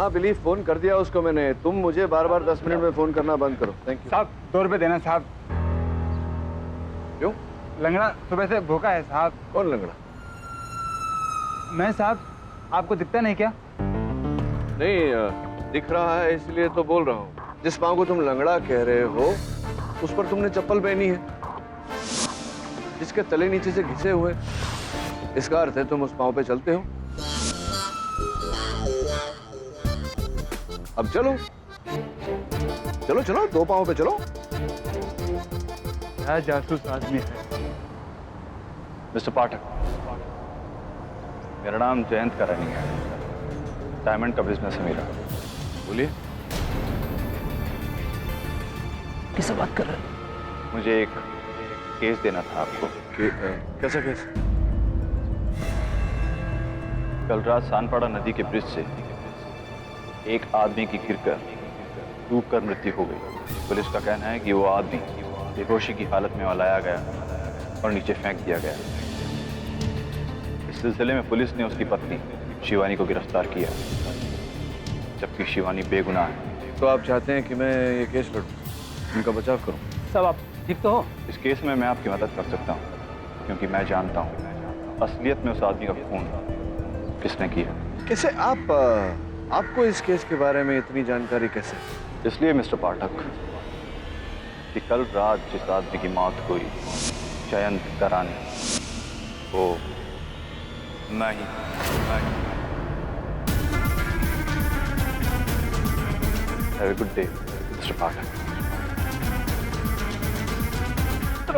हाँ believe, phone कर दिया उसको मैंने। तुम मुझे बार बार 10 मिनट में फोन करना बंद करो। थैंक यू साहब। 2 रुपए देना साहब। क्यों? लंगड़ा सुबह से भूखा है साहब। कौन लंगड़ा? मैं साहब, आपको दिखता नहीं क्या? नहीं दिख रहा है इसलिए तो बोल रहा हूँ। जिस पाँव को तुम लंगड़ा कह रहे हो उस पर तुमने चप्पल पहनी है, जिसके तले नीचे से घिसे हुए, इसका अर्थ है तुम उस पाँव पे चलते हो। अब चलो चलो चलो, 2 पाँव पे चलो। क्या जासूस आदमी है। मिस्टर पाठक, मेरा नाम जयंत करानी है, डायमंड का बिजनेस है मेरा। बोलिए। किससे बात कर रहे हैं? मुझे एक केस देना था आपको। कैसा केस? कल रात सानपाड़ा नदी के ब्रिज से एक आदमी की गिरकर डूबकर मृत्यु हो गई। पुलिस का कहना है कि वो आदमी बेहोशी की हालत में लाया गया और नीचे फेंक दिया गया। इस सिलसिले में पुलिस ने उसकी पत्नी शिवानी को गिरफ्तार किया, जबकि शिवानी बेगुनाह है। तो आप चाहते हैं कि मैं ये केस लड़ूं, उनका बचाव करूं? सब आप ठीक तो हो? इस केस में मैं आपकी मदद कर सकता हूँ, क्योंकि मैं जानता हूँ असलियत में उस आदमी का खून किसने किया। कैसे? आपको इस केस के बारे में इतनी जानकारी कैसे? इसलिए मिस्टर पाठक कि कल रात जिस आदमी की मौत हुई, जयंत करानी, वो मैं ही। Have a good day mister Pathak.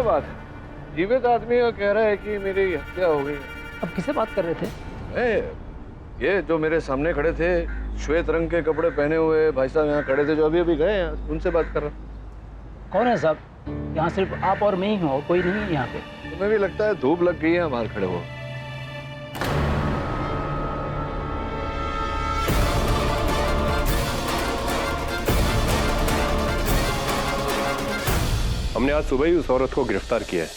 बात जीवित आदमी का कह रहा है कि मेरी हत्या हो गई। अब किससे बात कर रहे थे? ये जो मेरे सामने खड़े थे, श्वेत रंग के कपड़े पहने हुए भाई साहब यहाँ खड़े थे, जो अभी अभी गए हैं, उनसे बात कर रहा। कौन है साहब? यहाँ सिर्फ आप और मैं ही हूँ, कोई नहीं है यहाँ पे। तुम्हें भी लगता है धूप लग गई है बाहर खड़े हो? हमने आज सुबह ही उस औरत को गिरफ्तार किया है,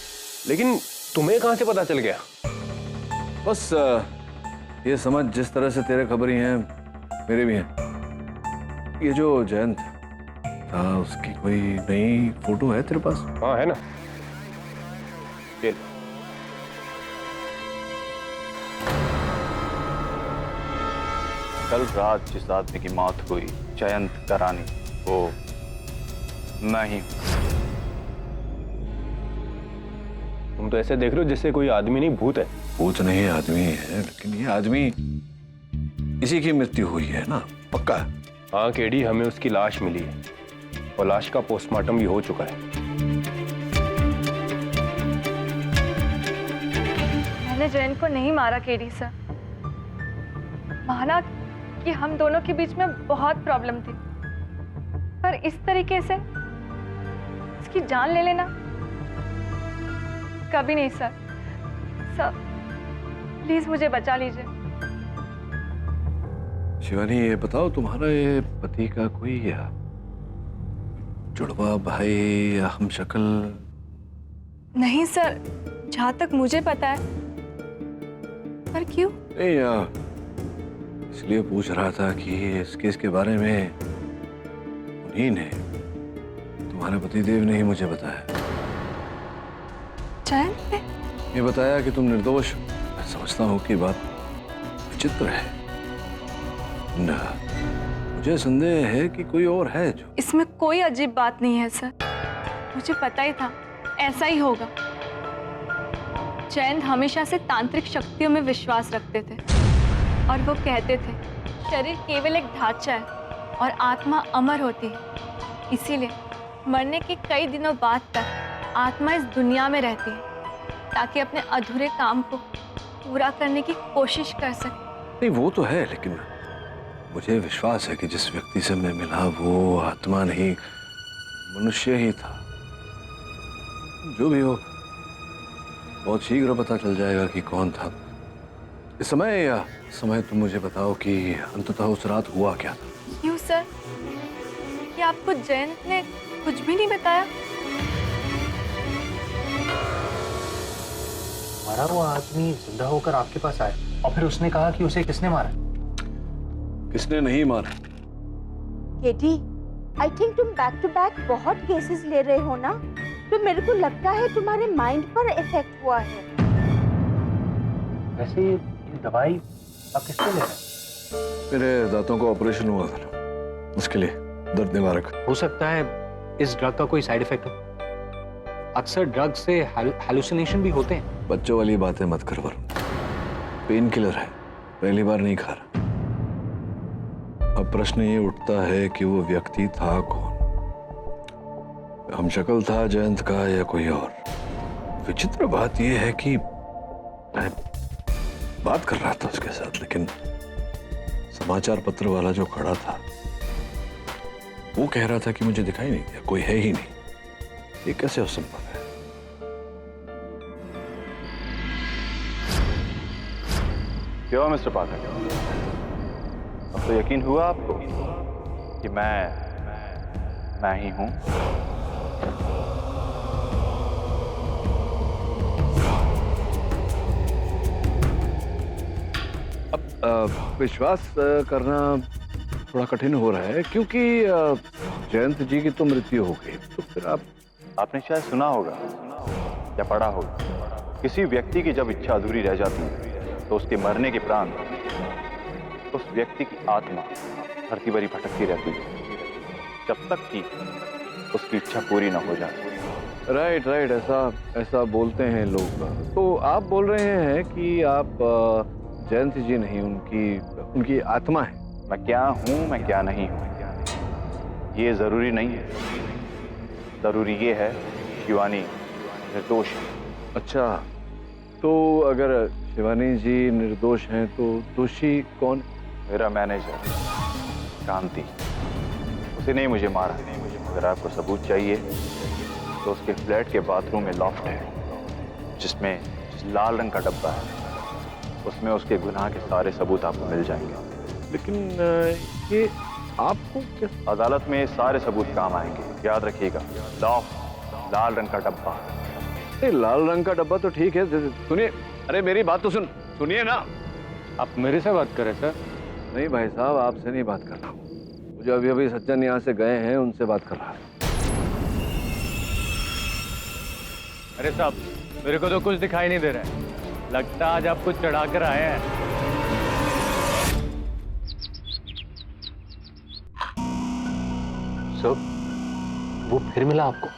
लेकिन तुम्हें कहां से पता चल गया? बस ये समझ, जिस तरह से तेरे खबरी हैं मेरे भी हैं। ये जो जयंत था, उसकी कोई नई फोटो है तेरे पास? हाँ है ना, ये कल रात जिस आदमी की मौत हुई, जयंत करानी, वो मैं ही। तुम तो ऐसे देख रहे हो जैसे कोई आदमी नहीं भूत है। भूत नहीं, आदमी है, लेकिन ये आदमी, इसी की मृत्यु हुई है ना? पक्का? हाँ केडी, हमें उसकी लाश मिली है और लाश का पोस्टमार्टम भी हो चुका है। मैंने जयंत को नहीं मारा केडी सर। माना कि हम दोनों के बीच में बहुत प्रॉब्लम थी, पर इस तरीके से इसकी जान ले लेना कभी नहीं सर। सर प्लीज मुझे बचा लीजिए। शिवानी, ये बताओ, तुम्हारा ये पति का कोई जुड़वा भाई या हम शक्ल? नहीं सर, जहां तक मुझे पता है। पर क्यों? नहीं, इसलिए पूछ रहा था कि इस केस के बारे में उन्हीं ने, तुम्हारे पतिदेव ने ही मुझे बताया। जयंत ने? ये बताया कि तुम निर्दोष। मैं समझता हूँ कि बात विचित्र है ना, मुझे संदेह है कि कोई और है जो। इसमें कोई अजीब बात नहीं है सर, मुझे पता ही था ऐसा ही होगा। जयंत हमेशा से तांत्रिक शक्तियों में विश्वास रखते थे और वो कहते थे शरीर केवल एक ढांचा है और आत्मा अमर होती है। इसीलिए मरने के कई दिनों बाद तक आत्मा इस दुनिया में रहती है, ताकि अपने अधूरे काम को पूरा करने की कोशिश कर सके। नहीं, वो तो है, लेकिन मुझे विश्वास है कि जिस व्यक्ति से मैं मिला वो आत्मा नहीं, मनुष्य ही था। जो भी हो, बहुत शीघ्र पता चल जाएगा कि कौन था। इस समय तुम मुझे बताओ कि अंततः उस रात हुआ क्या था? क्यों सर, क्या आपको जयंत ने कुछ भी नहीं बताया? मरा हुआ आदमी जिंदा होकर आपके पास आया और फिर उसने कहा कि उसे किसने मारा? किसने नहीं मारा? केटी, आई थिंक तुम बैक टू बैक बहुत केसेस ले रहे हो ना, तो मेरे को लगता है तुम्हारे माइंड पर इफेक्ट हुआ है। वैसे ये दवाई आप किसके ले रहे हैं? मेरे दांतों का ऑपरेशन हुआ था ना, उसके लिए दर्द निवारक। हो सकता है इस ड्रग का कोई साइड इफेक्ट हो। अक्सर ड्रग से हैलुसिनेशन भी होते हैं। बच्चों वाली बातें मत कर वरुण, पेन किलर है, पहली बार नहीं खा रहा। अब प्रश्न ये उठता है कि वो व्यक्ति था कौन? हमशक्ल था जयंत का या कोई और? विचित्र बात यह है कि मैं बात कर रहा था उसके साथ, लेकिन समाचार पत्र वाला जो खड़ा था वो कह रहा था कि मुझे दिखाई नहीं दिया, कोई है ही नहीं। ये कैसे हो संभव है? क्यों मिस्टर पाठक, अब तो यकीन हुआ आपको कि मैं ही हूं? अब विश्वास करना थोड़ा कठिन हो रहा है, क्योंकि जयंत जी की तो मृत्यु हो गई। तो फिर आपने शायद सुना होगा या पढ़ा होगा, किसी व्यक्ति की जब इच्छा अधूरी रह जाती है तो उसके मरने के उपरांत उस व्यक्ति की आत्मा धरती भरी भटकती रहती है जब तक कि उसकी इच्छा पूरी न हो जाए। राइट, ऐसा बोलते हैं लोग। तो आप बोल रहे हैं कि आप जयंत जी नहीं, उनकी आत्मा है। मैं क्या हूं, मैं क्या नहीं हूं, ये जरूरी नहीं है। जरूरी ये है शिवानी निर्दोष है। अच्छा, तो अगर शिवानी जी निर्दोष हैं तो दोषी कौन? मेरा मैनेजर कांति, उसी ने मुझे मारा। अगर आपको सबूत चाहिए तो उसके फ्लैट के बाथरूम में लॉफ्ट है जिसमें लाल रंग का डब्बा है, उसमें उसके गुनाह के सारे सबूत आपको मिल जाएंगे। लेकिन ये आपको क्या? अदालत में सारे सबूत काम आएंगे, याद रखिएगा। लॉफ्ट, लाल रंग का डब्बा। लाल रंग का डब्बा तो ठीक है, सुनिए, अरे मेरी बात तो सुनिए ना। आप मेरे से बात करें सर? नहीं भाई साहब, आपसे नहीं बात कर रहा हूँ, मुझे अभी सज्जन यहाँ से गए हैं, उनसे बात कर रहा है। अरे साहब, मेरे को तो कुछ दिखाई नहीं दे रहा है, लगता आज आप कुछ चढ़ा कर आए हैं। सर, वो फिर मिला आपको?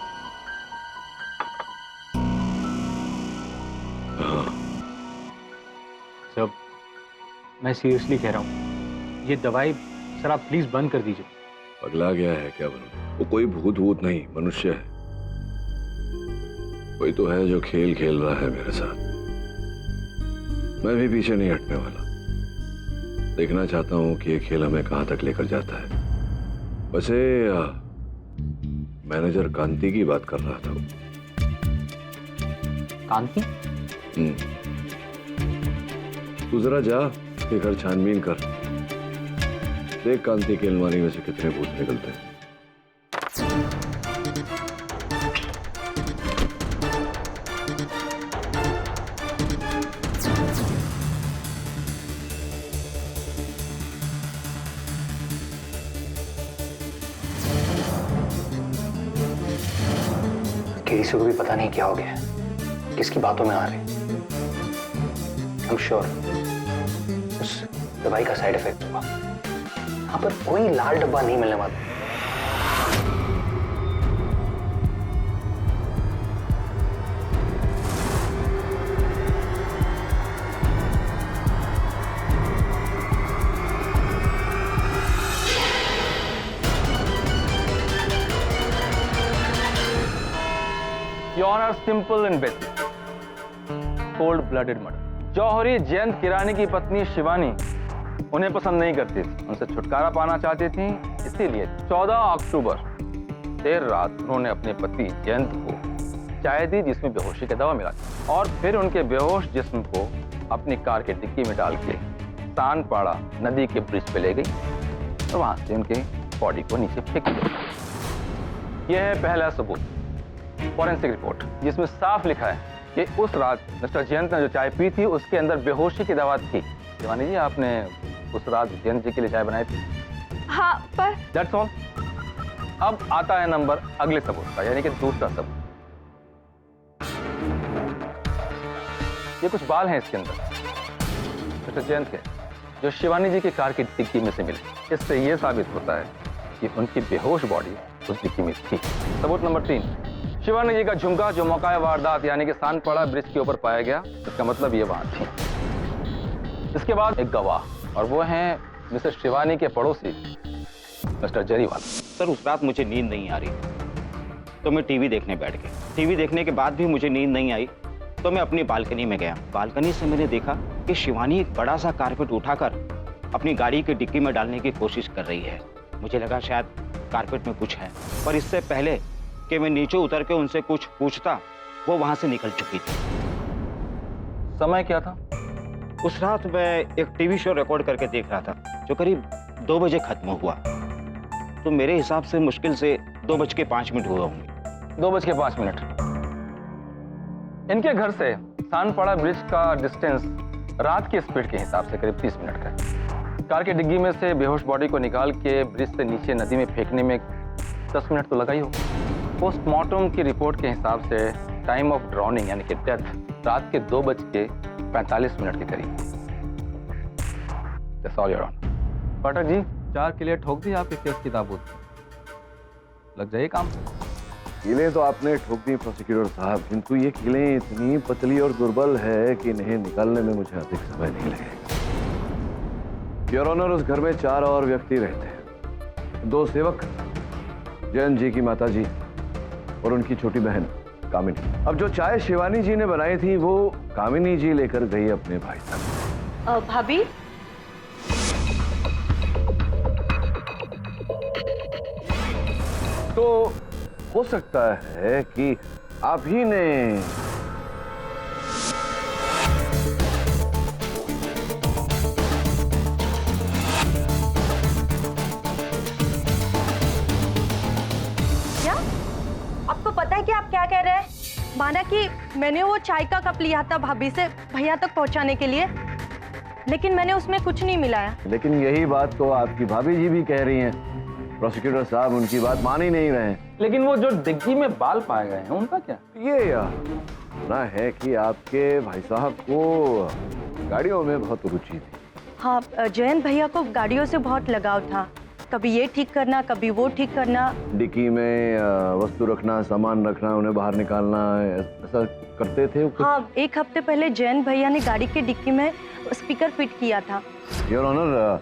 सर, मैं सीरियसली कह रहा हूँ, ये दवाई सर आप प्लीज बंद कर दीजिए। पगला गया है क्या वरुण? वो कोई भूत नहीं, मनुष्य है। कोई तो है जो खेल खेल रहा है मेरे साथ। मैं भी पीछे नहीं हटने वाला। देखना चाहता हूं कि ये खेल हमें कहां तक लेकर जाता है। वैसे मैनेजर कांति की बात कर रहा था। कांति? तू जरा जा उसके घर छानबीन कर, देख कांति की अलमारी में से कितने भूत निकलते हैं। किसी को भी पता नहीं क्या हो गया, किसकी बातों में आ रहे। I'm sure उस दवाई का साइड इफेक्ट हुआ। यहाँ पर कोई लाल डब्बा नहीं मिलने वाला। Your Honor, simple and basic. Cold-blooded murder. जौहरी जयंत किरानी की पत्नी शिवानी उन्हें पसंद नहीं करती थी, उनसे छुटकारा पाना चाहती थी। इसीलिए 14 अक्टूबर देर रात उन्होंने अपने पति जयंत को चाय दी जिसमें बेहोशी का दवा मिला और फिर उनके बेहोश जिस्म को अपनी कार के डिक्की में डाल के सानपाड़ा नदी के ब्रिज पे ले गई और वहां से उनके बॉडी को नीचे फेंक दिया। यह है पहला सबूत, फॉरेंसिक रिपोर्ट, जिसमें साफ लिखा है कि उस रात मिस्टर जयंत ने जो चाय पी थी उसके अंदर बेहोशी की दवा थी। शिवानी जी, आपने उस रात जयंत जी के लिए चाय बनाई थी? हाँ, पर दैट्स ऑल। अब आता है नंबर अगले सबूत का, यानी कि दूसरा सबूत। ये कुछ बाल हैं इसके अंदर, मिस्टर जयंत के, जो शिवानी जी की कार की डिक्की में से मिले। इससे यह साबित होता है कि उनकी बेहोश बॉडी उस डिक्की में थी। सबूत नंबर 3, शिवानी जी का झुमका जो मौका वारदात यानी कि सानपाड़ा ब्रिज के ऊपर पाया गया, इसका मतलब ये वहां थी। इसके बाद एक गवाह, और वो हैं मिसेस शिवानी के पड़ोसी मिस्टर जरीवाला। सर, उस रात मुझे नींद नहीं आ रही, तो मैं टीवी देखने बैठ गया। टीवी देखने के बाद भी मुझे नींद नहीं आई, तो मैं अपनी बालकनी में गया। बालकनी से मैंने देखा कि शिवानी एक बड़ा सा कारपेट उठाकर अपनी गाड़ी की डिक्की में डालने की कोशिश कर रही है। मुझे लगा शायद कारपेट में कुछ है, पर इससे पहले कि मैं नीचे उतर के उनसे कुछ पूछता, वो वहां से निकल चुकी थी। समय क्या था? उस रात मैं एक टीवी शो रिकॉर्ड करके देख रहा था, जो करीब 2 बजे खत्म हुआ। तो मेरे हिसाब से मुश्किल से 2:05 हुआ होंगे। 2:05। इनके घर से सानपाड़ा ब्रिज का डिस्टेंस रात की स्पीड के हिसाब से करीब 30 मिनट का है। कार की डिग्गी में से बेहोश बॉडी को निकाल के ब्रिज से नीचे नदी में फेंकने में 10 मिनट तो लगा ही हो। पोस्टमार्टम की रिपोर्ट के हिसाब से टाइम ऑफ ड्राउनिंग यानी कि डेथ रात के 2:45 के करीब। That's all, Your Honor. Pathak ji, 4 किले ठोक दी आपके केस की ताबूत। लग जाइए काम। कीलें तो आपने ठोक दी प्रोसिक्यूटर साहब, किंतु ये कीलें इतनी पतली और दुर्बल है कि इन्हें निकालने में मुझे अधिक समय नहीं लगेगा। योर ऑनर, उस घर में 4 और व्यक्ति रहते हैं। 2 सेवक, जयंत जी की माता जी और उनकी छोटी बहन कामिनी। अब जो चाय शिवानी जी ने बनाई थी वो कामिनी जी लेकर गई अपने भाई साहब। भाभी, तो हो सकता है कि आप ही ने क्या? आपको पता है कि आप क्या कह रहे हैं? माना कि मैंने वो चाय का कप लिया था भाभी से भैया तक पहुंचाने के लिए, लेकिन मैंने उसमें कुछ नहीं मिलाया। लेकिन यही बात तो आपकी भाभी जी भी कह रही हैं। प्रोसिक्यूटर साहब उनकी बात मान ही नहीं रहे हैं। लेकिन वो जो डिग्गी में बाल पाए गए हैं उनका क्या? ये सुना है कि आपके भाई साहब को गाड़ियों में बहुत रुचि थी। हाँ, जयंत भैया को गाड़ियों से बहुत लगाव था। कभी ये ठीक करना, कभी वो ठीक करना। डिक्की में वस्तु रखना, सामान रखना, उन्हें बाहर निकालना, ऐसा करते थे वो? हाँ, 1 हफ्ते पहले जयंत भैया ने गाड़ी की डिक्की में स्पीकर फिट किया था। योर ऑनर,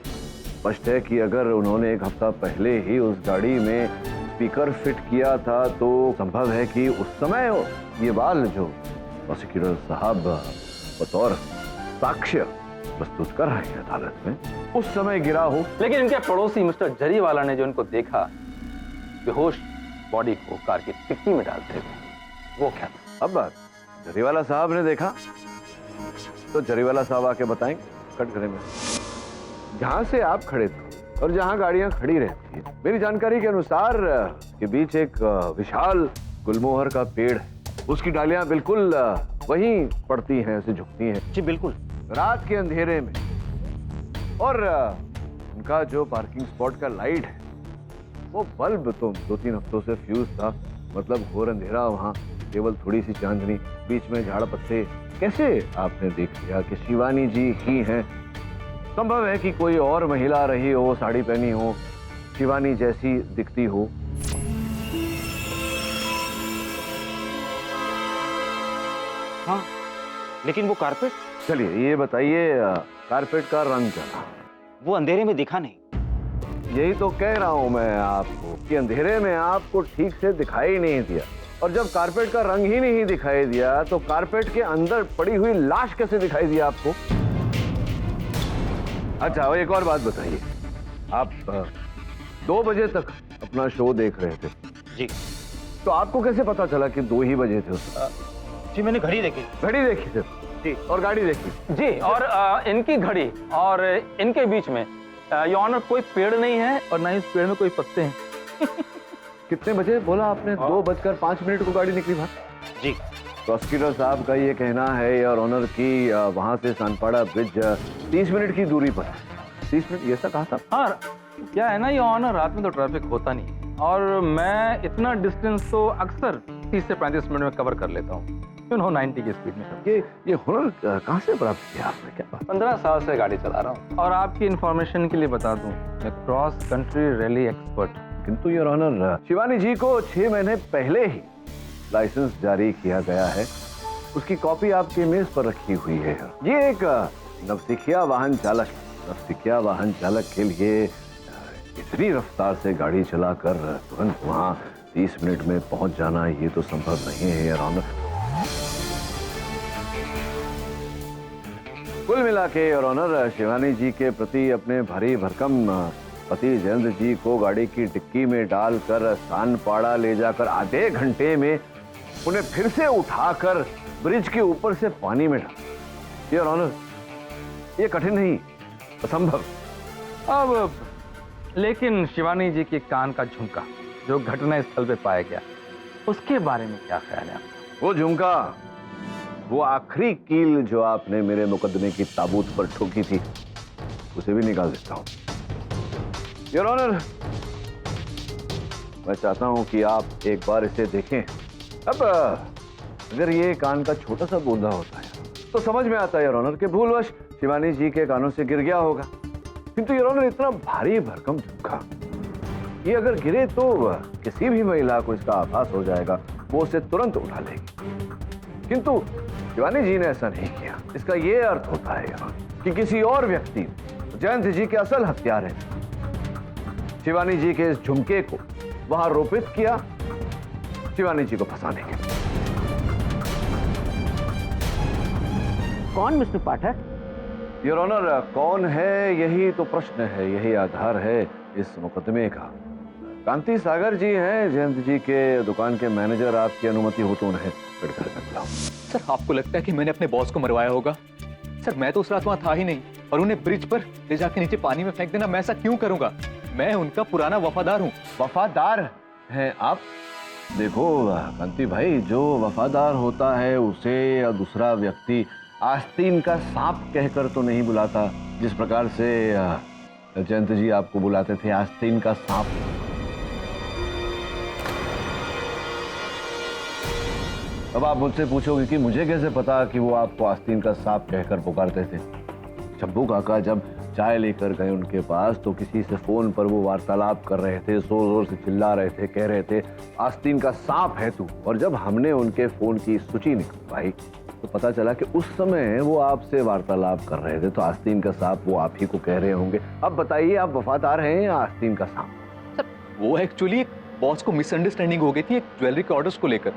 स्पष्ट है कि अगर उन्होंने 1 हफ्ता पहले ही उस गाड़ी में स्पीकर फिट किया था तो संभव है कि उस समय ये बाल जो प्रोसिक्यूटर साहब बतौर साक्ष्य प्रस्तुत कर रहे हैं अदालत में, उस समय गिरा हो। लेकिन इनके पड़ोसी मिस्टर जरीवाला ने जो इनको देखा बेहोश बॉडी को कार की डिक्की में डालते हुए, वो क्या था? अब जरीवाला साहब ने देखा तो जरीवाला साहब आके बताएंगे कटघरे में, जहां से आप खड़े थे और जहां गाड़ियां खड़ी रहती है। मेरी जानकारी के अनुसार के बीच एक विशाल गुलमोहर का पेड़ है, उसकी डालियां बिल्कुल वहीं पड़ती हैं, ऐसे झुकती हैं। जी बिल्कुल। रात के अंधेरे में। और उनका जो पार्किंग स्पॉट का लाइट है वो बल्ब तो 2-3 हफ्तों से फ्यूज था, मतलब घोर अंधेरा, वहां केवल थोड़ी सी चांदनी, बीच में झाड़ पत्ते। कैसे आपने देख लिया कि शिवानी जी ही हैं? संभव है कि कोई और महिला रही हो, साड़ी पहनी हो, शिवानी जैसी दिखती हो। हाँ, लेकिन वो कारपेट? चलिए ये बताइए, कारपेट का रंग क्या था? वो अंधेरे में दिखा नहीं। यही तो कह रहा हूं मैं आपको कि अंधेरे में आपको ठीक से दिखाई नहीं दिया, और जब कारपेट का रंग ही नहीं दिखाई दिया तो कारपेट के अंदर पड़ी हुई लाश कैसे दिखाई दिया आपको? अच्छा, एक और बात बताइए, आप 2 बजे तक अपना शो देख रहे थे जी, तो आपको कैसे पता चला कि 2 ही बजे थे? जी मैंने घड़ी देखी। घड़ी देखी थी जी, और गाड़ी देखी जी, और इनकी घड़ी और इनके बीच में योर ऑनर कोई पेड़ नहीं है और ना ही इस पेड़ में कोई पत्ते हैं। कितने बजे बोला आपने? 2:05 को गाड़ी निकली बाहर जी। प्रोसिक्यूटर साहब का ये कहना है योर ऑनर की वहां से सानपाड़ा ब्रिज 30 मिनट की दूरी पर है। 10-30 मिनट, ये ऐसा कहा था। हाँ, क्या है ना ये ऑनर, रात में तो ट्रैफिक होता नहीं है और मैं इतना डिस्टेंस तो अक्सर 30 से 35 मिनट में कवर कर लेता हूँ, 90 की स्पीड में। ये हुनर कहाँ से प्राप्त किया आपने? क्या बात? 15 साल से गाड़ी चला रहा हूँ और आपकी इंफॉर्मेशन के लिए बता दूं, मैं क्रॉस कंट्री रैली एक्सपर्ट। किंतु योर ऑनर, शिवानी जी को 6 महीने पहले ही लाइसेंस जारी किया गया है, उसकी कॉपी आपके मेज पर रखी हुई है। ये एक नवसिखिया वाहन चालक के लिए इतनी रफ्तार से गाड़ी चलाकर तुरंत वहां 30 मिनट में पहुंच जाना, ये तो संभव नहीं है योर ऑनर। कुल मिला के योर ऑनर, शिवानी जी के प्रति अपने भारी भरकम पति जयंत जी को गाड़ी की डिक्की में डालकर सानपाड़ा ले जाकर आधे घंटे में उन्हें फिर से उठाकर ब्रिज के ऊपर से पानी में डाल। योर ऑनर, ये कठिन नहीं, असंभव। अब लेकिन शिवानी जी के कान का झुमका जो घटना स्थल पे पाया गया, उसके बारे में क्या ख्याल है आपका? वो झुमका, वो आखिरी कील जो आपने मेरे मुकदमे की ताबूत पर ठोकी थी, उसे भी निकाल देता हूं। योर ऑनर, मैं चाहता हूं कि आप एक बार इसे देखें। अब अगर ये कान का छोटा सा बूंदा होता है तो समझ में आता है योर ऑनर कि भूलवश शिवानी जी के कानों से गिर गया होगा, किंतु योर ऑनर इतना भारी भरकम झुमका, ये अगर गिरे तो किसी भी महिला को इसका आभास हो जाएगा, वो उसे तुरंत उठा लेगी। किंतु शिवानी जी ने ऐसा नहीं किया। इसका ये अर्थ होता है कि किसी और व्यक्ति जयंत जी के असल हत्यारे शिवानी जी के इस झुमके को वहां रोपित किया, शिवानी जी को फंसाने के लिए। कौन मिस्टर पाठक? योर ऑनर, कौन है यही तो प्रश्न है, यही आधार है इस मुकदमे का। कांति सागर जी हैं जयंत जी के दुकान के मैनेजर। आपकी अनुमति हो तो उन्हें फिर घर में बुलाओ। सर, आपको लगता है कि मैंने अपने बॉस को मरवाया होगा? सर, मैं तो उस रात वहां था ही नहीं, और उन्हें ब्रिज पर ले जाके नीचे पानी में फेंक देना, मैं ऐसा क्यों करूंगा? मैं उनका पुराना वफादार हूँ। वफादार हैं आप? देखो कांति भाई, जो वफादार होता है उसे दूसरा व्यक्ति आस्तीन का सांप कहकर तो नहीं बुलाता, जिस प्रकार से जयंत जी आपको बुलाते थे आस्तीन का सांप। अब आप मुझसे पूछोगे कि मुझे कैसे पता कि वो आपको आस्तीन का सांप कहकर पुकारते थे। शंभू काका जब चाय लेकर गए उनके पास तो किसी से फोन पर वो वार्तालाप कर रहे थे, जोर जोर से चिल्ला रहे थे, कह रहे थे आस्तीन का सांप है तू। और जब हमने उनके फोन की सूची निकलवाई तो पता चला कि उस समय वो आपसे वार्तालाप कर रहे थे, तो आस्तीन का सांप वो आप ही को कह रहे होंगे। अब बताइए, आप वफादार हैं या आस्तीन का सांप? सर, वो एक्चुअली बॉस को मिसअंडरस्टैंडिंग हो गई थी एक ज्वेलरी के ऑर्डर्स को लेकर।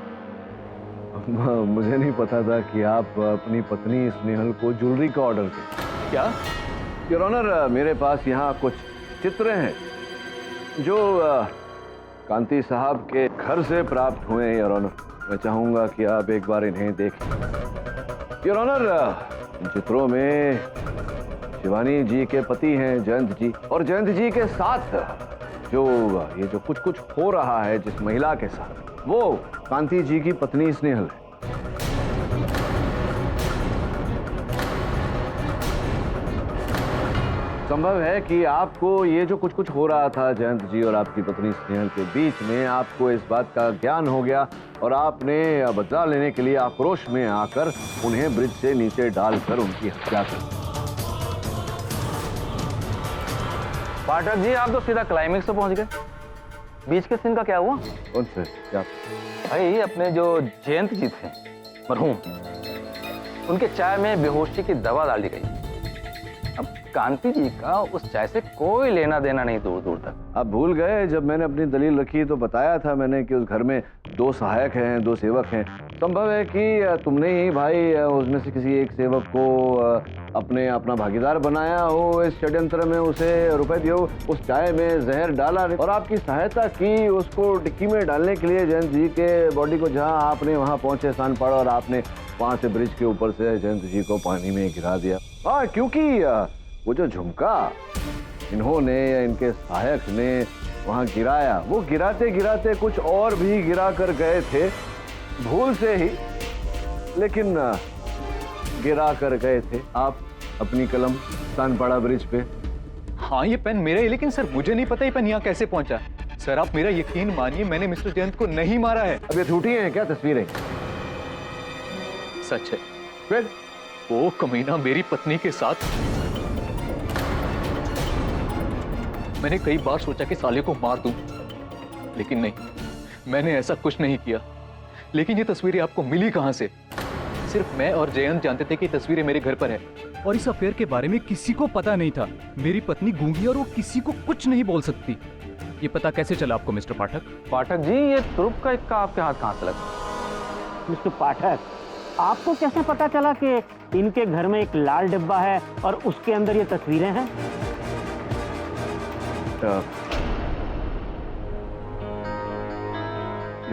मुझे नहीं पता था कि आप अपनी पत्नी स्नेहल को ज्वेलरी का ऑर्डर दें। क्या? योर ऑनर, मेरे पास यहाँ कुछ चित्र हैं जो कांति साहब के घर से प्राप्त हुए हैं। योर ऑनर, मैं चाहूंगा कि आप एक बार इन्हें देखें। योर ऑनर, इन चित्रों में शिवानी जी के पति हैं जयंत जी, और जयंत जी के साथ जो ये जो कुछ कुछ हो रहा है जिस महिला के साथ, वो कांति जी की पत्नी स्नेहल है। संभव है कि आपको ये जो कुछ कुछ हो रहा था जयंत जी और आपकी पत्नी स्नेहल के बीच में, आपको इस बात का ज्ञान हो गया और आपने बदला लेने के लिए आक्रोश में आकर उन्हें ब्रिज से नीचे डालकर उनकी हत्या कर दी। पाठक जी, आप तो सीधा क्लाइमेक्स पे पहुंच गए। बीच के सीन का क्या हुआ? कौन से? क्या? भाई, अपने जो जयंत जी थे मरहूम, उनके चाय में बेहोशी की दवा डाली गई। अब कांति जी का उस चाय से कोई लेना देना नहीं दूर दूर तक। आप भूल गए, जब मैंने अपनी दलील रखी तो बताया था मैंने कि उस घर में 2 सहायक हैं, 2 सेवक हैं। संभव है कि तुमने ही भाई उसमें से किसी एक सेवक को अपना भागीदार बनाया हो इस षड्यंत्र में, उसे रुपए दिए हो, उस चाय में जहर डाला और आपकी सहायता की उसको डिक्की में डालने के लिए जयंत जी के बॉडी को। जहां आपने वहां पहुंचे सानपाड़ा और आपने वहां से ब्रिज के ऊपर से जयंत जी को पानी में गिरा दिया। हाँ, क्योंकि वो जो झुमका इन्होंने या इनके सहायक ने वहां गिराया, वो गिराते गिराते कुछ और भी गिरा कर गए थे भूल से ही, लेकिन गिरा कर गए थे आप अपनी कलम सानपाड़ा ब्रिज पे। हाँ ये पेन मेरा है, लेकिन सर मुझे नहीं पता ये पेन यहाँ कैसे पहुंचा। सर आप मेरा यकीन मानिए, मैंने मिस्टर जयंत को नहीं मारा है। अब ये झूठी हैं क्या तस्वीरें? सच है। फिर वो कमीना मेरी पत्नी के साथ। मैंने कई बार सोचा कि साले को मार दूं, लेकिन नहीं, मैंने ऐसा कुछ नहीं किया। लेकिन ये तस्वीरें आपको मिली कहां से? सिर्फ मैं और जयंत जानते थे कि तस्वीरें मेरे घर पर है। और इस अफेयर के बारे में किसी को पता नहीं था। मेरी पत्नी गूंगी और वो किसी को कुछ नहीं बोल सकती। ये पता कैसे चला आपको मिस्टर पाठक? पाठक जी, ये तुरुप का इक्का आपके हाथ कहाँ से लगा? मिस्टर पाठक, आपको कैसे पता चला कि इनके घर में एक लाल डिब्बा है और उसके अंदर ये तस्वीरें हैं?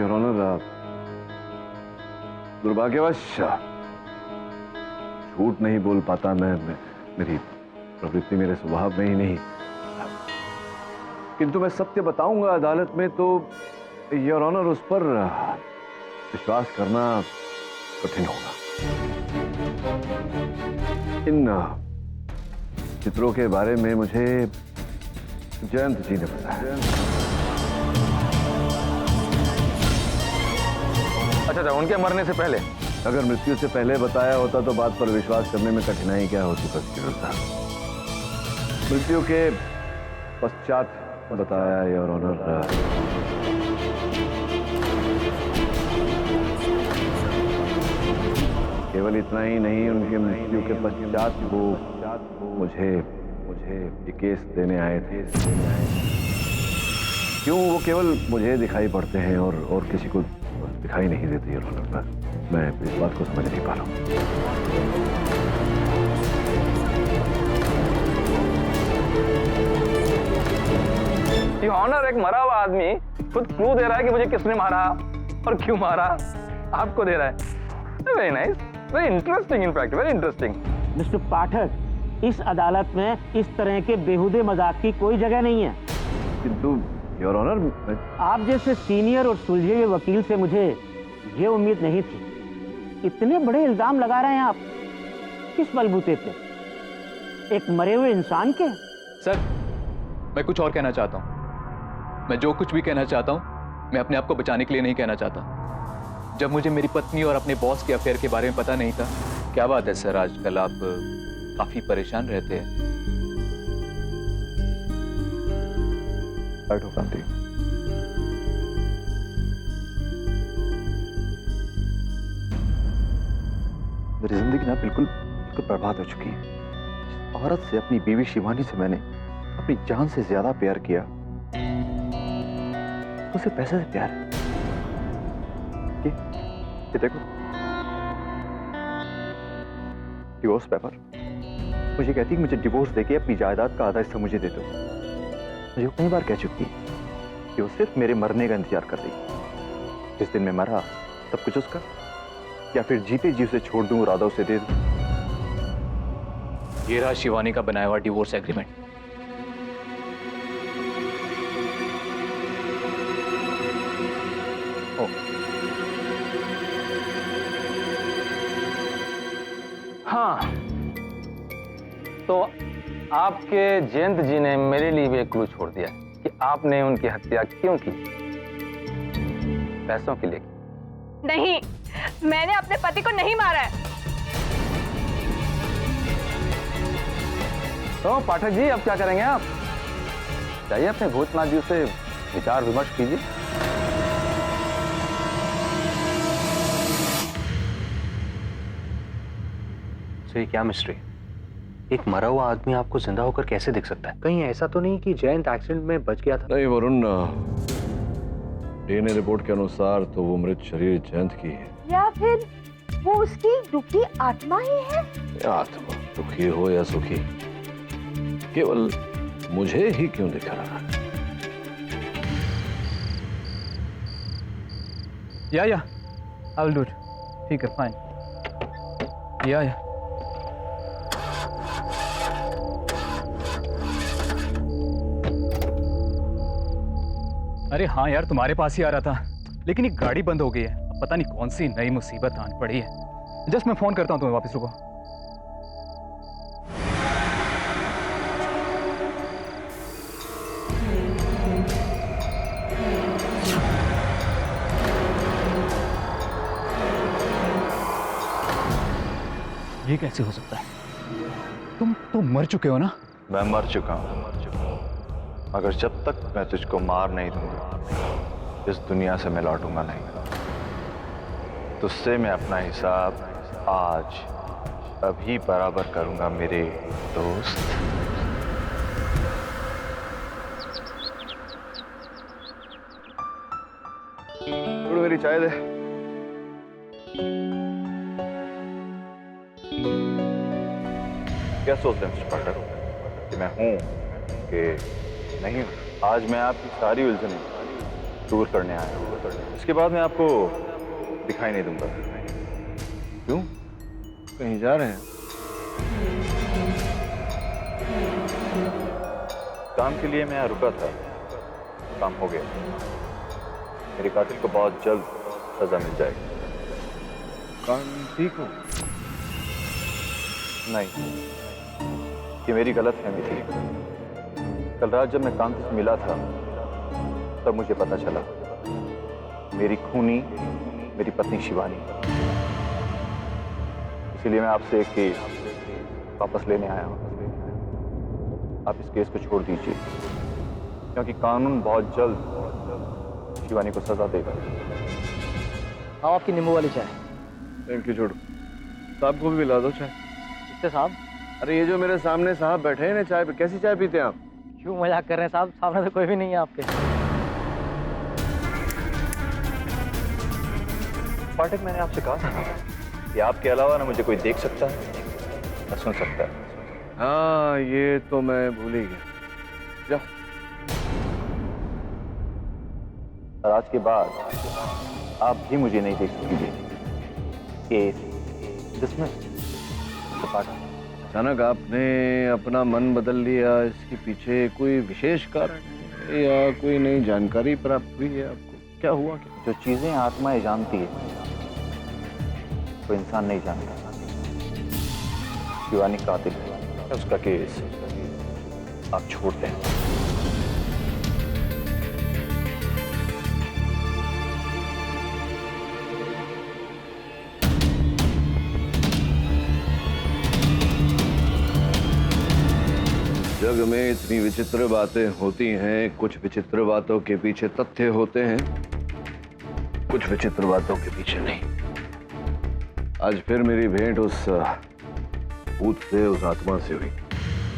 योर ऑनर, दुर्भाग्यवश झूठ नहीं बोल पाता मैं मेरी प्रवृत्ति मेरे स्वभाव में ही नहीं। किंतु मैं सत्य बताऊंगा अदालत में तो योर ऑनर उस पर विश्वास करना कठिन होगा। इन चित्रों के बारे में मुझे जयंत जी ने बताया। अच्छा, उनके मरने से पहले? अगर मृत्यु से पहले बताया होता तो बात पर विश्वास करने में कठिनाई क्या होती प्रोसिक्यूटर साहब। मृत्यु के पश्चात बताया योर ऑनर। केवल इतना ही नहीं, उनके मृत्यु के पश्चात वो मुझे ये केस देने आए थे। क्यों वो केवल मुझे दिखाई पड़ते हैं और किसी को दिखाई नहीं देती योर ऑनर? मैं इस बात को समझ नहीं पा रहा हूँ। योर ऑनर, एक मरा हुआ आदमी खुद क्लू दे रहा है कि मुझे किसने मारा और क्यों मारा, आपको दे रहा है। Very nice, very interesting, in fact very interesting. Mister Pathak, इस अदालत में इस तरह के बेहुदे मजाक की कोई जगह नहीं है। किंतु योर ऑनर, आप जैसे सीनियर और सुलझे हुए वकील से मुझे ये उम्मीद नहीं थी। इतने बड़े इल्जाम लगा रहे हैं आप, किस बलबूते पे? एक मरे हुए इंसान के? सर मैं कुछ और कहना चाहता हूं। मैं जो कुछ भी कहना चाहता हूं, मैं अपने आप को बचाने के लिए नहीं कहना चाहता। जब मुझे मेरी पत्नी और अपने बॉस के अफेयर के बारे में पता नहीं था। क्या बात है सर, आजकल आप काफी परेशान रहते हैं। मेरी जिंदगी ना बिल्कुल बर्बाद हो चुकी है। जिस औरत से, अपनी बीवी शिवानी से मैंने अपनी जान से ज्यादा प्यार किया, उसे पैसे से प्यार है। ये देखो, डिवोर्स पेपर। मुझे कहती कि मुझे डिवोर्स देके अपनी जायदाद का आधा हिस्सा मुझे दे दो। मुझे कई बार कह चुकी कि वो सिर्फ मेरे मरने का इंतजार कर रही। जिस दिन मैं मरा तब कुछ उसका, या फिर जीते जी उसे छोड़ दूं और आधा उसे दे दूं। ये रहा शिवानी का बनाया हुआ डिवोर्स एग्रीमेंट। हाँ, तो आपके जयंत जी ने मेरे लिए भी एक क्लू छोड़ दिया कि आपने उनकी हत्या क्यों की? पैसों के लिए? नहीं, मैंने अपने पति को नहीं मारा है। तो पाठक जी, अब क्या करेंगे आप? चाहिए अपने भूतनाथ जी से विचार विमर्श कीजिए। तो ये क्या मिस्ट्री? एक मरा हुआ आदमी आपको जिंदा होकर कैसे दिख सकता है? कहीं ऐसा तो नहीं कि जयंत एक्सीडेंट में बच गया था? नहीं वरुण, डीएनए रिपोर्ट के अनुसार तो वो मृत शरीर जयंत की है। या फिर वो उसकी दुखी आत्मा ही है? आत्मा दुखी हो या सुखी, केवल मुझे ही क्यों दिख रहा है? या आई विल डू इट। ठीक है, फाइन। या अरे हाँ यार, तुम्हारे पास ही आ रहा था, लेकिन एक गाड़ी बंद हो गई है। अब पता नहीं कौन सी नई मुसीबत आन पड़ी है। जस्ट मैं फोन करता हूँ तुम्हें, वापस रुको। ये कैसे हो सकता है? तुम तो मर चुके हो ना? मैं मर चुका हूँ, मगर जब तक मैं तुझको मार नहीं दूंगा इस दुनिया से मैं लौटूंगा नहीं। तुझसे मैं अपना हिसाब आज अभी बराबर करूंगा मेरे दोस्त। थोड़ी मेरी चाय दे। क्या सोचते हैं मिस्टर पाठक कि मैं हूं कि नहीं हूं? आज मैं आपकी सारी उलझनें दूर करने आया हूं। इसके बाद मैं आपको दिखाई नहीं दूंगा। क्यों? कहीं जा रहे हैं? काम के लिए मैं यहाँ रुका था, काम हो गया। मेरे कातिल को बहुत जल्द सजा मिल जाएगी। कांति को? नहीं, ये मेरी गलतफहमी थी। कल रात जब मैं कांति से मिला था तब मुझे पता चला मेरी खूनी मेरी पत्नी शिवानी। इसीलिए मैं आपसे एक केस वापस लेने आया हूं। आप इस केस को छोड़ दीजिए क्योंकि कानून बहुत जल्द शिवानी को सजा देगा। आओ आपकी नींबू वाली चाय। थैंक यू छोड़ो। साहब को भी पिला दो चाय। किससे साहब? अरे ये जो मेरे सामने साहब बैठे हैं ना चाय पे, कैसी चाय पीते हैं आप? क्यों मजाक कर रहे हैं साहब? सामने तो कोई भी नहीं है आपके। पाठक, मैंने आपसे कहा था कि आपके अलावा ना मुझे कोई देख सकता है ना सुन सकता है। हाँ, ये तो मैं भूल ही गया। जाओ। और आज के बाद आप भी मुझे नहीं देख सकेंगे। Case dismiss. पाठक, अचानक आपने अपना मन बदल लिया, इसके पीछे कोई विशेष कारण है या कोई नई जानकारी प्राप्त हुई है आपको? क्या हुआ? क्या? जो चीजें आत्माएं जानती है वो इंसान नहीं जानता। शिवानी कातिल है, उसका केस आप छोड़ दें। जग में इतनी विचित्र बातें होती हैं, कुछ विचित्र बातों के पीछे तथ्य होते हैं, कुछ विचित्र बातों के पीछे नहीं। आज फिर मेरी भेंट उस भूत से, उस आत्मा से हुई।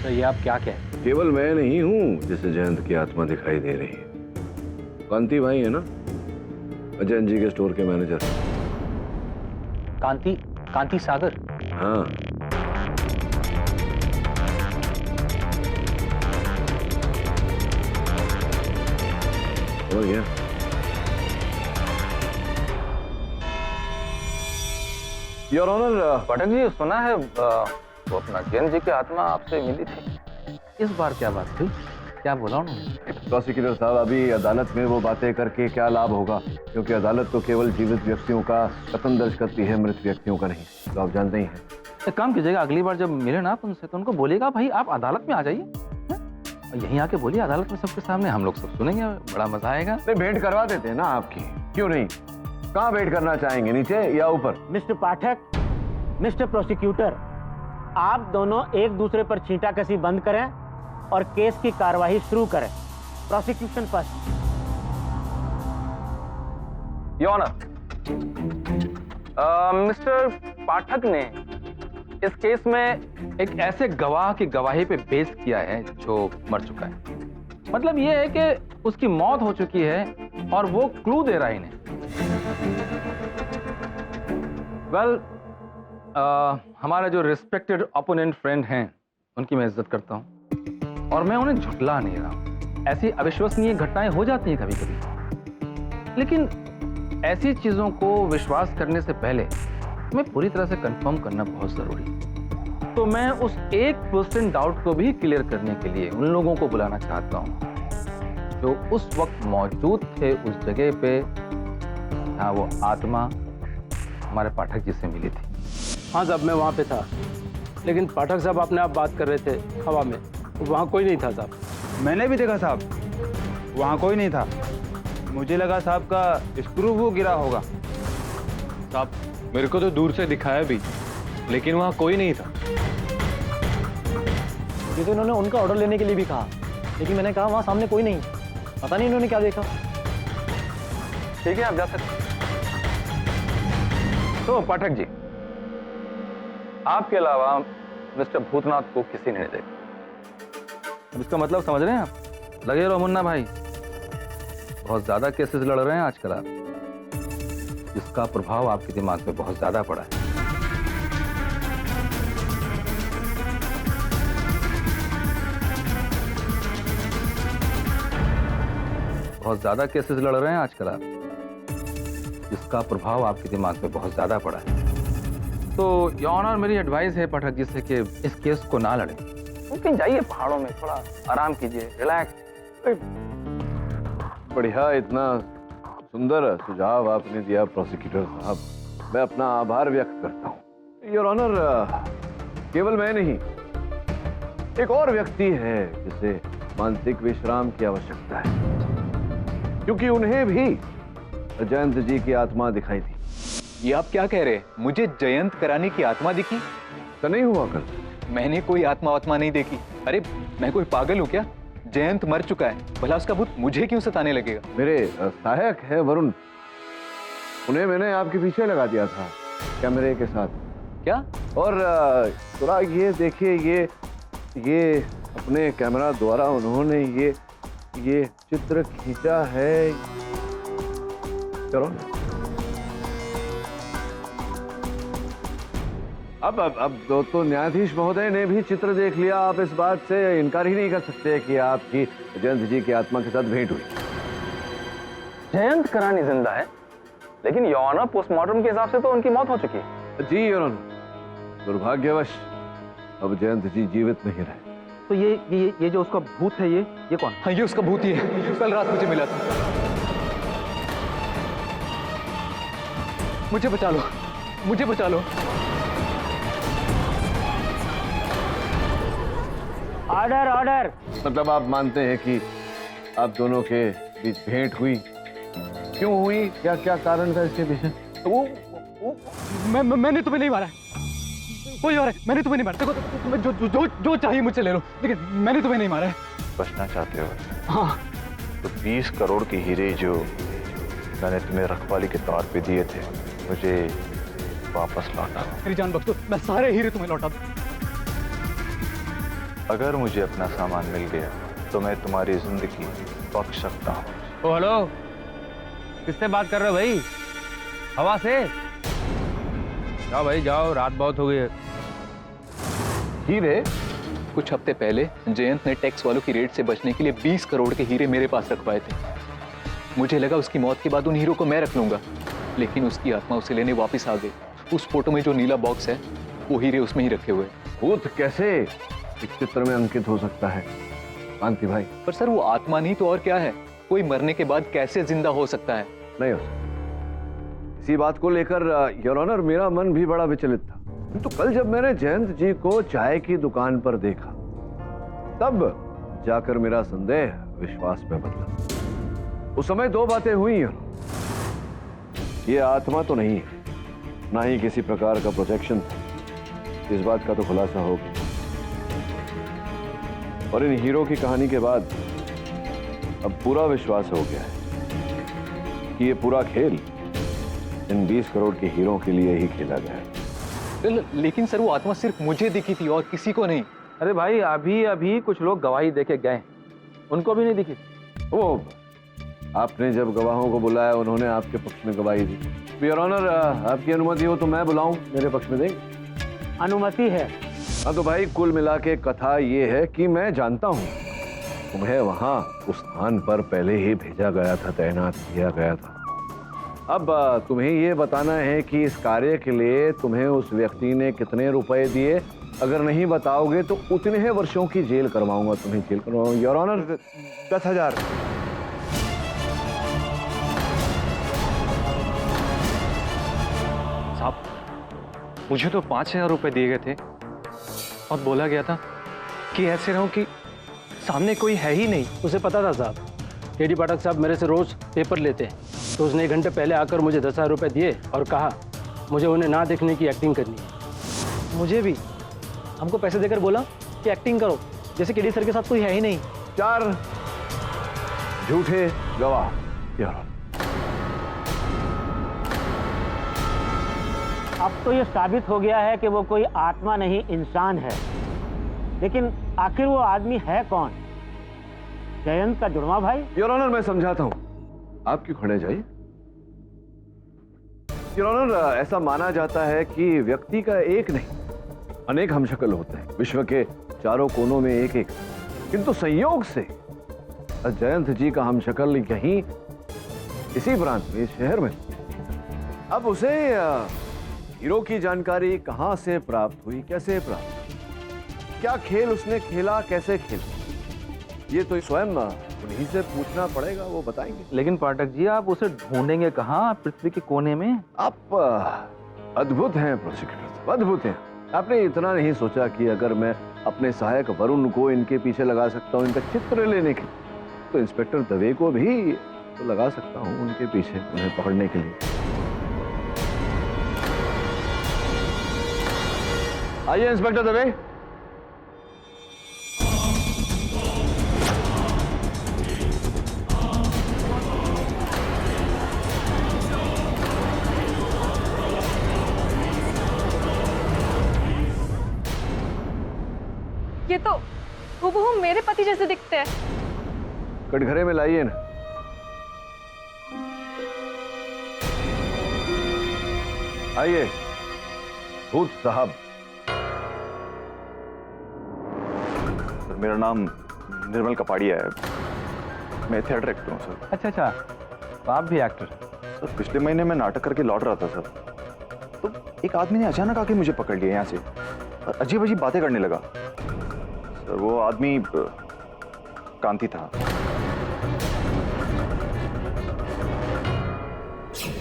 तो ये आप क्या कहें? केवल मैं नहीं हूं जिसे जयंत की आत्मा दिखाई दे रही है। कांति भाई है ना, अजय जी के स्टोर के मैनेजर। कांति सागर? हाँ, हो गया। योर ऑनर, पाठक जी, सुना है वो अपना जैन जी की आत्मा आपसे मिली थी। इस बार क्या बात थी? क्या बोला उन्होंने? प्रोसिक्यूटर साहब, अभी अदालत में वो बातें करके क्या लाभ होगा, क्योंकि अदालत तो केवल जीवित व्यक्तियों का कथन दर्ज करती है, मृत व्यक्तियों का नहीं। तो आप जानते ही हैं। एक काम कीजिएगा, अगली बार जब मिले ना आप उनसे तो उनको बोलिएगा भाई आप अदालत में आ जाइए, यहीं आके बोलिए अदालत में सबके सामने, हम लोग सब सुनेंगे, बड़ा मजा आएगा। नहीं, भेंट करवा देते हैं ना आपकी, क्यों नहीं? कहाँ भेंट करना चाहेंगे, नीचे या ऊपर? मिस्टर पाठक, मिस्टर प्रोसिक्यूटर, आप दोनों एक दूसरे पर छींटाकसी बंद करें और केस की कार्यवाही शुरू करें। Prosecution first. Your honour, mister Pathak ने इस केस में एक ऐसे गवाह की गवाही पे बेस किया है जो मर चुका है। मतलब ये है कि उसकी मौत हो चुकी है और वो क्लू दे रहा है इन्हें। वेल, हमारे जो रिस्पेक्टेड ओपोनेंट फ्रेंड हैं उनकी मैं इज्जत करता हूं और मैं उन्हें झुठला नहीं रहा हूं। ऐसी अविश्वसनीय घटनाएं हो जाती हैं कभी कभी, लेकिन ऐसी चीजों को विश्वास करने से पहले हमें पूरी तरह से कंफर्म करना बहुत जरूरी है। तो मैं उस 1% डाउट को भी क्लियर करने के लिए उन लोगों को बुलाना चाहता हूं जो उस वक्त मौजूद थे उस जगह पे जहां वो आत्मा हमारे पाठक जी से मिली थी। हाँ साहब, मैं वहाँ पे था, लेकिन पाठक साहब अपने आप बात कर रहे थे हवा में, वहाँ कोई नहीं था साहब। मैंने भी देखा साहब, वहाँ कोई नहीं था। मुझे लगा साहब का स्क्रू वो गिरा होगा। साहब, मेरे को तो दूर से दिखाया भी लेकिन वहाँ कोई नहीं था। ये तो इन्होंने उनका ऑर्डर लेने के लिए भी कहा, लेकिन मैंने कहा वहाँ सामने कोई नहीं, पता नहीं इन्होंने क्या देखा। ठीक है, आप जा सकते। तो पाठक जी, आपके अलावा मिस्टर भूतनाथ को किसी ने नहीं देखा। अब इसका मतलब समझ रहे हैं आप? लगे रहो मुन्ना भाई, बहुत ज्यादा केसेस लड़ रहे हैं आजकल आप, जिसका प्रभाव आपके दिमाग पे बहुत ज्यादा पड़ा है। बहुत ज्यादा केसेस लड़ रहे हैं आजकल आप, जिसका प्रभाव आपके दिमाग पे बहुत ज्यादा पड़ा है। तो योर ऑनर, मेरी एडवाइस है पाठक जी से कि इस केस को ना लड़ें। कहीं जाइए पहाड़ों में, थोड़ा आराम कीजिए, रिलैक्स। बढ़िया, इतना सुंदर सुझाव आपने दिया प्रोसिक्यूटर साहब, मैं अपना आभार व्यक्त करता हूँ। योर ऑनर, केवल मैं नहीं, एक और व्यक्ति है जिसे मानसिक विश्राम की आवश्यकता है, क्योंकि उन्हें भी जयंत जी की आत्मा दिखाई थी। ये आप क्या कह रहे हैं? मुझे जयंत करानी की आत्मा दिखी? तो नहीं हुआ कल? मैंने कोई आत्मा नहीं देखी। अरे मैं कोई पागल हूँ क्या? जयंत मर चुका है, भला उसका भूत मुझे क्यों सताने लगेगा? मेरे सहायक है वरुण, उन्हें मैंने आपके पीछे लगा दिया था कैमरे के साथ। क्या? और थोड़ा ये देखिए, ये अपने कैमरा द्वारा उन्होंने ये चित्र खींचा है। करो अब तो न्यायाधीश महोदय ने भी चित्र देख लिया, आप इस बात से इनकार ही नहीं कर सकते कि आपकी जयंत जी की आत्मा के साथ भेंट हुई। जयंत करानी जिंदा है, लेकिन योर ऑनर पोस्टमार्टम के हिसाब से तो उनकी मौत हो चुकी है। जी योर ऑनर, दुर्भाग्यवश अब जयंत जी जीवित नहीं रहे। तो ये जो उसका भूत है, ये कौन? हाँ, ये उसका भूत ही है, कल रात मुझे मिला था। मुझे बचा लो, मुझे बचा लो। Order order. मतलब आप मानते हैं कि आप दोनों के बीच भेंट हुई? क्यों हुई, क्या क्या कारण था इसके पीछे? मैंने तुम्हें नहीं मारा है, कोई और है, मैंने तुम्हें नहीं मारा। देखो तुम्हें जो चाहिए मुझसे ले लो, लेकिन मैंने तुम्हें नहीं मारा है। बचना चाहते हो? हाँ। तो 20 करोड़ के हीरे जो मैंने तुम्हें रखवाली के तौर पे दिए थे, मुझे वापस लौटा। मेरी जान बख्शो, मैं सारे हीरे तुम्हें लौटा दूं। अगर मुझे अपना सामान मिल गया तो मैं तुम्हारी जिंदगी बख्श सकता हूँ। ओ हेलो, किससे बात कर रहे हो भाई? हवा से? जाओ भाई जाओ, रात बहुत हो गई है। हीरे? कुछ हफ्ते पहले जयंत ने टैक्स वालों की रेड से बचने के लिए 20 करोड़ के हीरे मेरे पास रखवाए थे। मुझे लगा उसकी मौत के बाद उन हीरों को मैं रख लूंगा, लेकिन उसकी आत्मा उसे लेने वापस आ गई। उस फोटो में जो नीला बॉक्स है, वो हीरे उसमें ही रखे हुए। भूत कैसे इस चित्र में अंकित हो सकता है कांति भाई? पर सर, वो आत्मा नहीं तो और क्या है? कोई मरने के बाद कैसे जिंदा हो सकता है? नहीं हो सकता। इसी बात को लेकर योर ऑनर मेरा मन भी बड़ा विचलित था। तो कल जब मैंने जयंत जी को चाय की दुकान पर देखा, तब जाकर मेरा संदेह विश्वास में बदला। उस समय दो बातें हुई। ये आत्मा तो नहीं है, ना ही किसी प्रकार का प्रोजेक्शन था। इस बात का तो खुलासा हो गया। और इन हीरो की कहानी के बाद अब पूरा विश्वास हो गया है कि ये पूरा खेल इन 20 करोड़ के हीरो के लिए ही खेला गया है। लेकिन सर, वो आत्मा सिर्फ मुझे दिखी थी और किसी को नहीं। अरे भाई, अभी कुछ लोग गवाही देके गए, उनको भी नहीं दिखी। वो आपने जब गवाहों को बुलाया, उन्होंने आपके पक्ष में गवाही दी। योर ऑनर, आपकी अनुमति हो तो मैं बुलाऊं, मेरे पक्ष में देंगे? अनुमति है। हाँ तो भाई, कुल मिला के कथा ये है कि मैं जानता हूँ तुम्हें वहां उस स्थान पर पहले ही भेजा गया था, तैनात किया गया था। अब तुम्हें ये बताना है कि इस कार्य के लिए तुम्हें उस व्यक्ति ने कितने रुपए दिए। अगर नहीं बताओगे तो उतने ही वर्षों की जेल करवाऊंगा, तुम्हें जेल करवाऊंगा। Your honour, 10,000। साहब, मुझे तो 5,000 रुपए दिए गए थे और बोला गया था कि ऐसे रहो कि सामने कोई है ही नहीं। उसे पता था साहब, केडी पाठक साहब मेरे से रोज पेपर लेते हैं, तो उसने 1 घंटे पहले आकर मुझे 10,000 रुपए दिए और कहा मुझे उन्हें ना देखने की एक्टिंग करनी है। मुझे भी। हमको पैसे देकर बोला कि एक्टिंग करो, जैसे केडी सर के साथ कोई है ही नहीं। 4 झूठे गवाह, योर ऑनर। अब तो ये साबित हो गया है कि वो कोई आत्मा नहीं इंसान है, लेकिन आखिर वो आदमी है कौन? जयंत का जुड़वा भाई? योर ऑनर, मैं समझाता हूं, आप क्यों खड़े जाइए। योर ऑनर, ऐसा माना जाता है कि व्यक्ति का एक नहीं अनेक हमशक्ल होते हैं, विश्व के चारों कोनों में एक एक, किंतु संयोग से जयंत जी का हमशक्ल यहीं इसी प्रांत में, इस शहर में। अब उसे हीरो की जानकारी कहां से प्राप्त हुई, कैसे प्राप्त, क्या खेल उसने खेला, कैसे खेला, ये तो स्वयं उन्हीं से पूछना पड़ेगा, वो बताएंगे। लेकिन पाठक जी, आप उसे ढूंढेंगे कहाँ पृथ्वी के कोने में? आप अद्भुत हैं प्रोसिक्यूटर, अद्भुत हैं। आपने इतना नहीं सोचा कि अगर मैं अपने सहायक वरुण को इनके पीछे लगा सकता हूं इनका चित्र लेने के लिए, तो इंस्पेक्टर दवे को भी तो लगा सकता हूं उनके पीछे, उन्हें पकड़ने के लिए। आइए इंस्पेक्टर दवे। ये तो हूबहू मेरे पति जैसे दिखते हैं। कटघरे में लाइए ना। आइए भूत साहब। सर, मेरा नाम निर्मल कपाड़िया है, मैं थिएटर एक्टर हूँ सर। अच्छा, आप भी एक्टर? सर, पिछले महीने मैं नाटक करके लौट रहा था सर, तो एक आदमी ने अचानक आके मुझे पकड़ लिया यहाँ से और अजीब अजीब बातें करने लगा। सर, वो आदमी कांति था।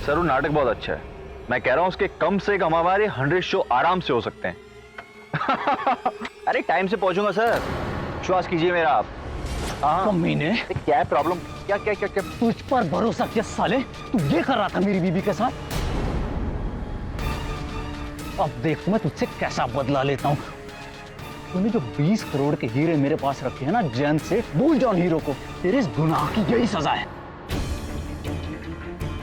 सर, वो नाटक बहुत अच्छा है, मैं कह रहा हूँ उसके कम से कम हमारे 100 शो आराम से हो सकते हैं। अरे टाइम से पहुंचूंगा सर, विश्वास कीजिए मेरा आप। कमीने, क्या है प्रॉब्लम? क्या क्या क्या क्या? तुझ पर भरोसा किया साले, तू ये कर रहा था मेरी बीबी के साथ। अब देख मैं तुझसे कैसा बदला लेता हूँ। तूने जो 20 करोड़ के हीरे मेरे पास रखे हैं ना जयंत से, भूल जाओ हीरो को, तेरे इस गुनाह की यही सजा है।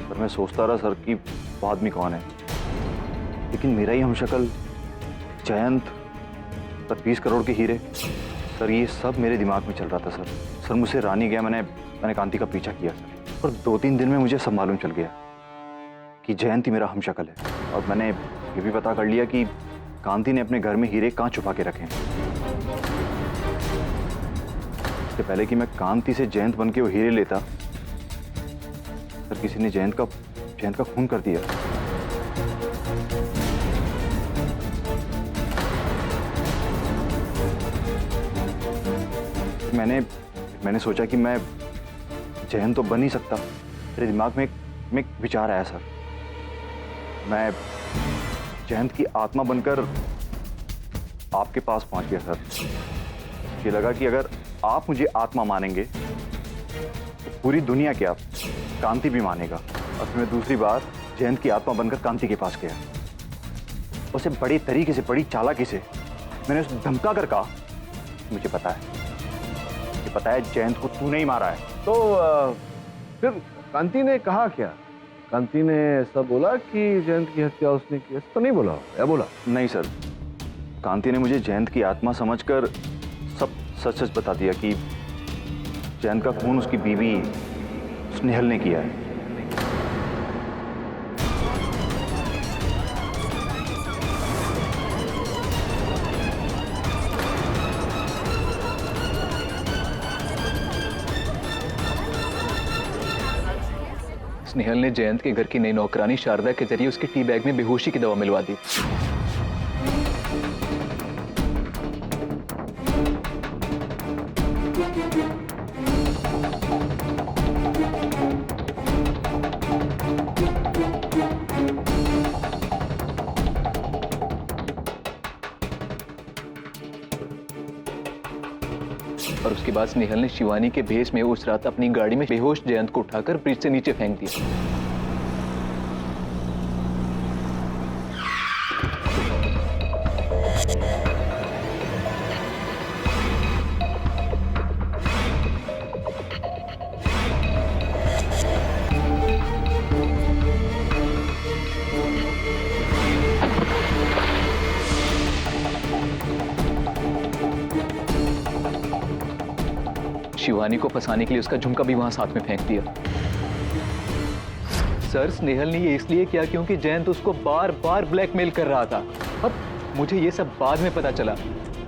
सर, मैं सोचता रहा सर कि वो आदमी कौन है, लेकिन मेरा ही हमशक्ल जयंत, सर 20 करोड़ के हीरे, सर ये सब मेरे दिमाग में चल रहा था सर। सर मुझसे रानी गया, मैंने कांति का पीछा किया सर, और 2-3 दिन में मुझे सब मालूम चल गया कि जयंत ही मेरा हमशक्ल है। और मैंने ये भी पता कर लिया कि कांति ने अपने घर में हीरे कहाँ छुपा के रखे हैं। इससे पहले कि मैं कांति से जयंत बन के वो हीरे लेता, सर किसी ने जयंत का खून कर दिया। मैंने सोचा कि मैं जयंत तो बन ही सकता। मेरे दिमाग में एक विचार आया सर, मैं जयंत की आत्मा बनकर आपके पास पहुंच गया सर। ये लगा कि अगर आप मुझे आत्मा मानेंगे तो पूरी दुनिया क्या, कांति भी मानेगा। और फिर मैं दूसरी बार जयंत की आत्मा बनकर कांति के पास गया। उसे बड़ी तरीके से, बड़ी चालाकी से मैंने उसे धमका कर कहा, मुझे पता है जयंत को तूने ही मारा है। तो फिर कांति ने कहा क्या? कांति ने ऐसा बोला कि जयंत की हत्या उसने की, ऐसा तो नहीं बोला? या बोला? नहीं सर, कांति ने मुझे जयंत की आत्मा समझकर सब सच बता दिया कि जयंत का खून उसकी बीवी स्नेहल ने किया है। स्नेहल ने जयंत के घर की नई नौकरानी शारदा के जरिए उसके टी बैग में बेहोशी की दवा मिलवा दी। और उसके बाद स्नेहल ने शिवानी के भेष में उस रात अपनी गाड़ी में बेहोश जयंत को उठाकर ब्रिज से नीचे फेंक दिया। शिवानी को फंसाने के लिए उसका झुमका भी वहां साथ में फेंक दिया। सर, स्नेहल ने ये इसलिए किया क्योंकि जयंत उसको बार बार ब्लैकमेल कर रहा था। अब मुझे ये सब बाद में पता चला।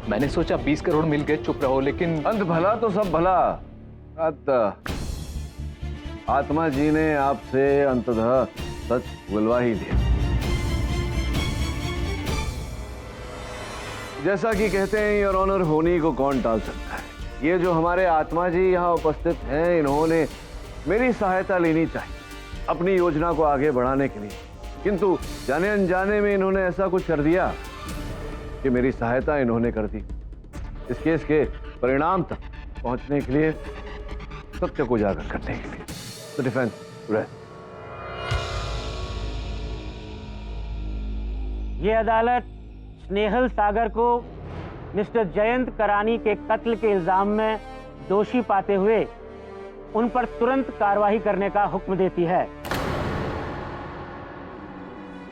मैंने सोचा 20 करोड़ मिल गए, चुप रहो, लेकिन अंत भला तो सब भला। आत्मा जी ने आपसे अंततः सच बुलवा ही दिया। जैसा कि कहते हैं योर ऑनर, होनी को कौन टाल सकता है। ये जो हमारे आत्मा जी यहाँ उपस्थित हैं, इन्होंने मेरी सहायता लेनी चाहिए अपनी योजना को आगे बढ़ाने के लिए, किंतु जाने अनजाने में इन्होंने ऐसा कुछ कर दिया कि मेरी सहायता इन्होंने कर दी। इस केस के परिणाम तक पहुंचने के लिए, सत्य को उजागर करने के लिए। तो डिफेंस रेस्ट। ये अदालत स्नेहल सागर को मिस्टर जयंत करानी के कत्ल के इल्जाम में दोषी पाते हुए उन पर तुरंत कार्रवाई करने का हुक्म देती है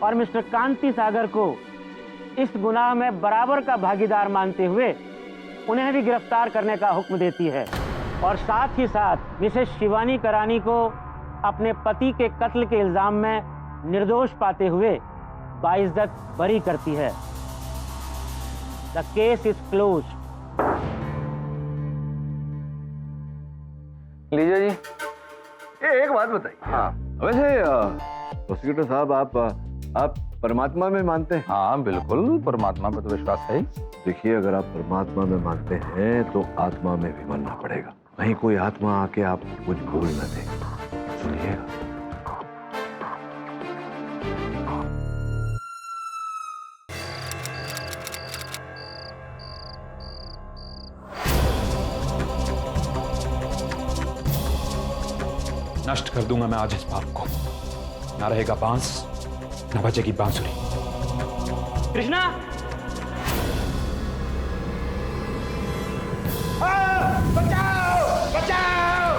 और मिस्टर कांति सागर को इस गुनाह में बराबर का भागीदार मानते हुए उन्हें भी गिरफ्तार करने का हुक्म देती है और साथ ही साथ मिसेस शिवानी करानी को अपने पति के कत्ल के इल्जाम में निर्दोष पाते हुए बाइज्जत बरी करती है। The case is closed. लीजिए जी। ये एक बात बताइए। हाँ, वैसे प्रोसिक्यूटर साहब, आप परमात्मा में मानते हैं? हाँ बिल्कुल, परमात्मा पर तो विश्वास है। देखिए, अगर आप परमात्मा में मानते हैं तो आत्मा में भी मानना पड़ेगा। कहीं कोई आत्मा आके आप कुछ भूल न दे। सुनिएगा। नष्ट कर दूंगा मैं आज इस पाप को। ना रहेगा बांस, ना बजेगी बांसुरी। कृष्णा, बचाओ बचाओ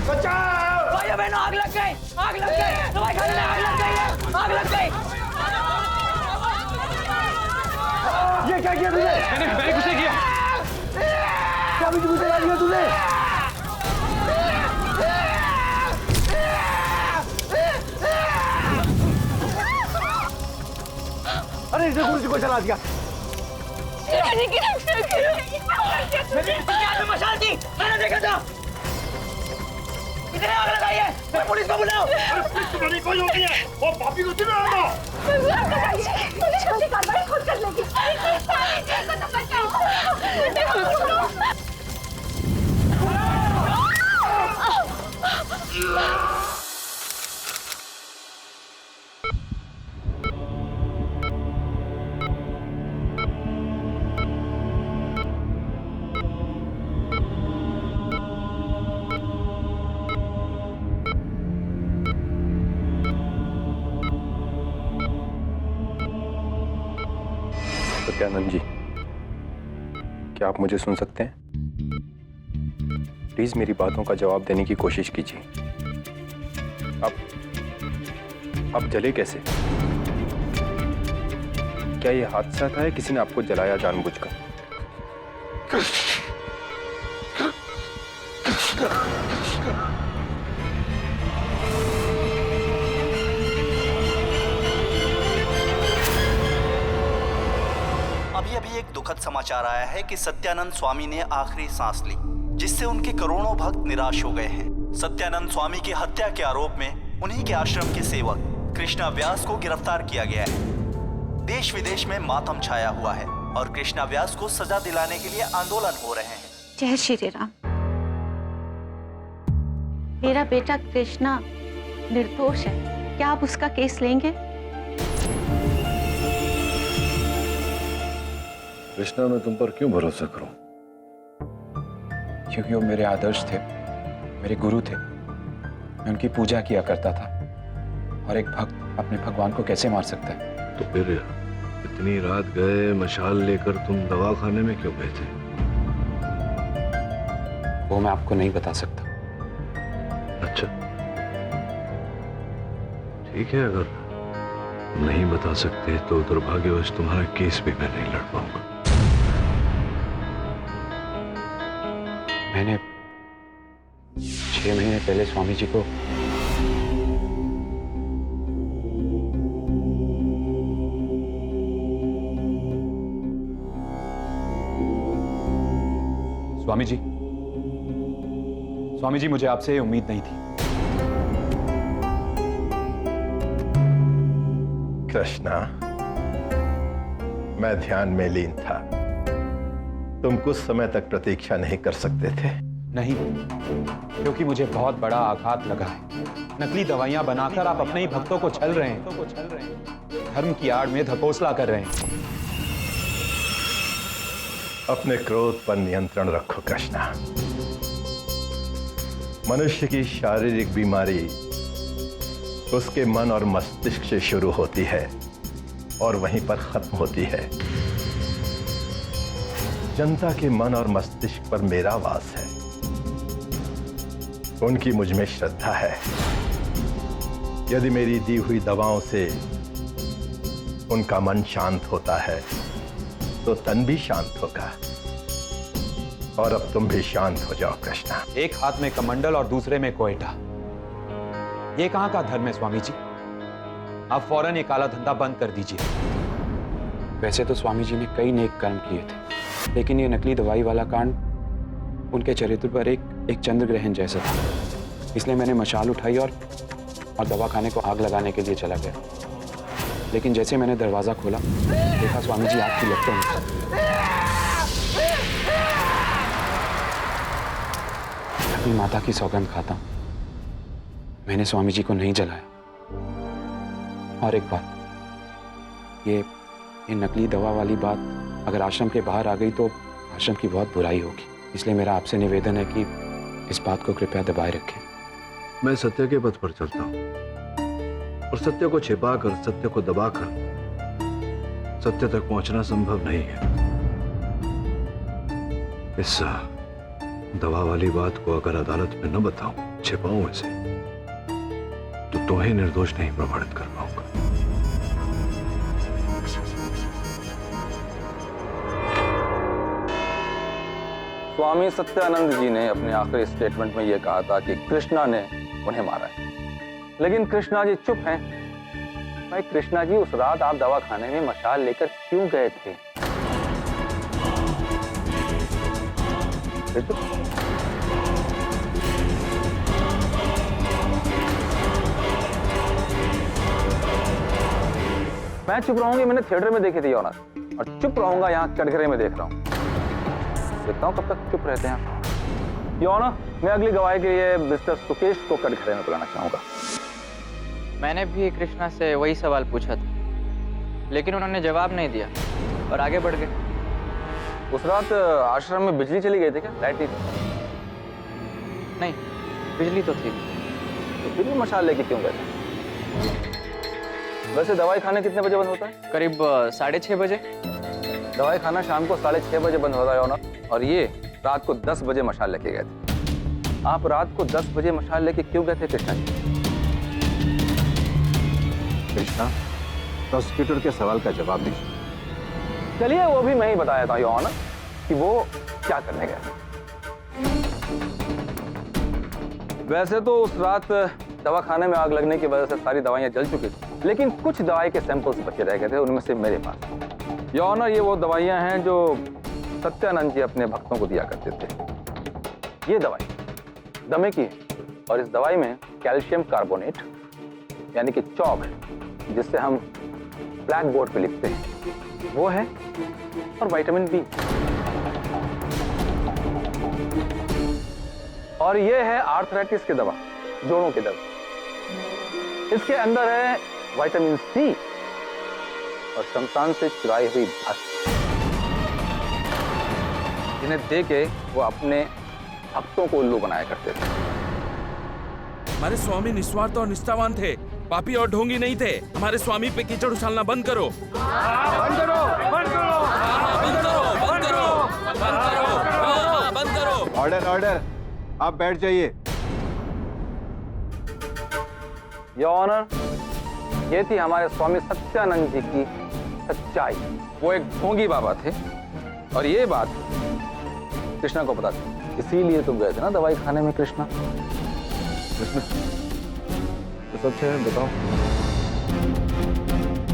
बचाओ! भाइयों बहनों, आग लग गई, आग लग गई, दवाई खाने में आग लग गई है, आग लग गई। ये क्या किया तुझे? मैंने कुछ नहीं किया। क्या भी मुझे लगा दिया तूने? अरे इसे कुर्सी को चला दिया। मैंने मशाल थी, मैंने देखा था। किसने आग लगाई है? मैं पुलिस को बुलाओ। पुलिस को बुलाने कोई होती है, वो पापी को तुम्हें आना। पुलिस को कार्रवाई खुद कर लेगी। सत्यानंद जी, क्या आप मुझे सुन सकते हैं? प्लीज मेरी बातों का जवाब देने की कोशिश कीजिए। आप जले कैसे? क्या यह हादसा था या किसी ने आपको जलाया जानबूझकर? अभी एक दुखद समाचार आया है कि सत्यानंद स्वामी ने आखिरी सांस ली, जिससे उनके करोड़ों भक्त निराश हो गए हैं। सत्यानंद स्वामी की हत्या के आरोप में उन्हीं के आश्रम के सेवक कृष्णा व्यास को गिरफ्तार किया गया है। देश विदेश में मातम छाया हुआ है और कृष्णा व्यास को सजा दिलाने के लिए आंदोलन हो रहे हैं। जय श्री राम। मेरा बेटा कृष्णा निर्दोष है, क्या आप उसका केस लेंगे? कृष्णा, मैं तुम पर क्यों भरोसा करूं? क्योंकि वो मेरे आदर्श थे, मेरे गुरु थे। मैं उनकी पूजा किया करता था। और एक भक्त अपने भगवान को कैसे मार सकता है? तो फिर इतनी रात गए मशाल लेकर तुम दवाखाने में क्यों गए थे? वो मैं आपको नहीं बता सकता। अच्छा, ठीक है। अगर नहीं बता सकते तो दुर्भाग्यवश तुम्हारा केस भी मैं नहीं लड़ पाऊंगा। 6 महीने पहले स्वामी जी को स्वामी जी मुझे आपसे ये उम्मीद नहीं थी। कृष्णा, मैं ध्यान में लीन था। तुम कुछ समय तक प्रतीक्षा नहीं कर सकते थे? नहीं, क्योंकि मुझे बहुत बड़ा आघात लगा है। नकली दवाइयां बनाकर आप अपने ही भक्तों को छल रहे हैं, धर्म की आड़ में धकोसला कर रहे हैं। अपने क्रोध पर नियंत्रण रखो कृष्णा। मनुष्य की शारीरिक बीमारी उसके मन और मस्तिष्क से शुरू होती है और वहीं पर खत्म होती है। जनता के मन और मस्तिष्क पर मेरा वास है, उनकी मुझ में श्रद्धा है। यदि मेरी दी हुई दवाओं से उनका मन शांत होता है तो तन भी शांत होगा। और अब तुम भी शांत हो जाओ कृष्णा। एक हाथ में कमंडल और दूसरे में कोयटा, ये कहां का धर्म है स्वामी जी? आप फौरन ये काला धंधा बंद कर दीजिए। वैसे तो स्वामी जी ने कई नेक कर्म किए थे, लेकिन ये नकली दवाई वाला कांड उनके चरित्र पर एक चंद्र ग्रहण जैसा था। इसलिए मैंने मशाल उठाई और दवाखाने को आग लगाने के लिए चला गया। लेकिन जैसे मैंने दरवाजा खोला, देखा स्वामी जी आग की लपटों में। अपनी माता की सौगंध खाता हूं, मैंने स्वामी जी को नहीं जलाया। और एक बात, ये नकली दवा वाली बात अगर आश्रम के बाहर आ गई तो आश्रम की बहुत बुराई होगी। इसलिए मेरा आपसे निवेदन है कि इस बात को कृपया दबाए रखें। मैं सत्य के पथ पर चलता हूं और सत्य को छिपाकर, सत्य को दबाकर सत्य तक पहुंचना संभव नहीं है। इस दवा वाली बात को अगर अदालत में न बताऊं, छिपाऊं इसे, तो तुम्हें निर्दोष नहीं प्रमाणित कर पाऊंगा। स्वामी सत्यानंद जी ने अपने आखिरी स्टेटमेंट में यह कहा था कि कृष्णा ने उन्हें मारा है, लेकिन कृष्णा जी चुप हैं। भाई कृष्णा जी, उस रात आप दवाखाने में मशाल लेकर क्यों गए थे? मैं चुप रहूंगी, मैंने थिएटर में देखी थी ऑनर, और चुप रहूंगा यहाँ कटघरे में देख रहा हूँ। देखता हूँ कब तक चुप रहते हैं। ऑनर, मैं अगली गवाही के लिए मिस्टर सुकेश को कटघरे में बुलाना चाहूंगा। मैंने भी कृष्णा से वही सवाल पूछा था, लेकिन उन्होंने जवाब नहीं दिया और आगे बढ़ गए। उस रात आश्रम में बिजली चली गई थी क्या? लाइट नहीं थी? नहीं, बिजली तो थी। तो फिर भी मशाल लेके क्यों गए थे? वैसे दवाई खाना कितने बजे बंद होता है? करीब 6:30 बजे। दवाई खाना शाम को 6:30 बजे बंद होता है ऑनर, और ये रात को 10 बजे मशाल लेके गए थे। आप रात को 10 बजे मशाल लेके क्यों गए थे कृष्णा जी? कृष्णा, प्रोसिक्यूटर के सवाल का जवाब दीजिए। चलिए, वो भी मैं ही बताया था ऑनर कि वो क्या करने गए। वैसे तो उस रात दवाखाने में आग लगने की वजह से सारी दवाइयां जल चुकी थी, लेकिन कुछ दवाई के सैंपल्स बचे रह गए थे, उनमें से मेरे पास। या ऑनर, ये वो दवाइयां हैं जो सत्यानंद जी अपने भक्तों को दिया करते थे। ये दवाई दमे की है, और इस दवाई में कैल्शियम कार्बोनेट यानी कि चौक है, जिससे हम ब्लैक बोर्ड पे लिखते हैं, वो है, और विटामिन बी। और ये है आर्थराइटिस की दवा, जोड़ों की दवा। इसके अंदर है विटामिन सी और शमशान से चुराई हुई भस्म, जिन्हें दे के वो अपने भक्तों को उल्लू बनाया करते थे। हमारे स्वामी निस्वार्थ और निष्ठावान थे, पापी और ढोंगी नहीं थे। हमारे स्वामी पे कीचड़ उछालना बंद करो। बंद करो, बंद करो, बंद करो, बंद करो, बंद करो, बंद करो। ऑर्डर, ऑर्डर, आप बैठ जाइए। योर ऑनर, ये थी हमारे स्वामी सत्यानंद जी की सच्चाई। वो एक ढोंगी बाबा थे, और ये बात कृष्णा को पता थी, इसीलिए तुम गए थे ना दवाई खाने में कृष्णा। कृष्ण, तो सच है, बताओ।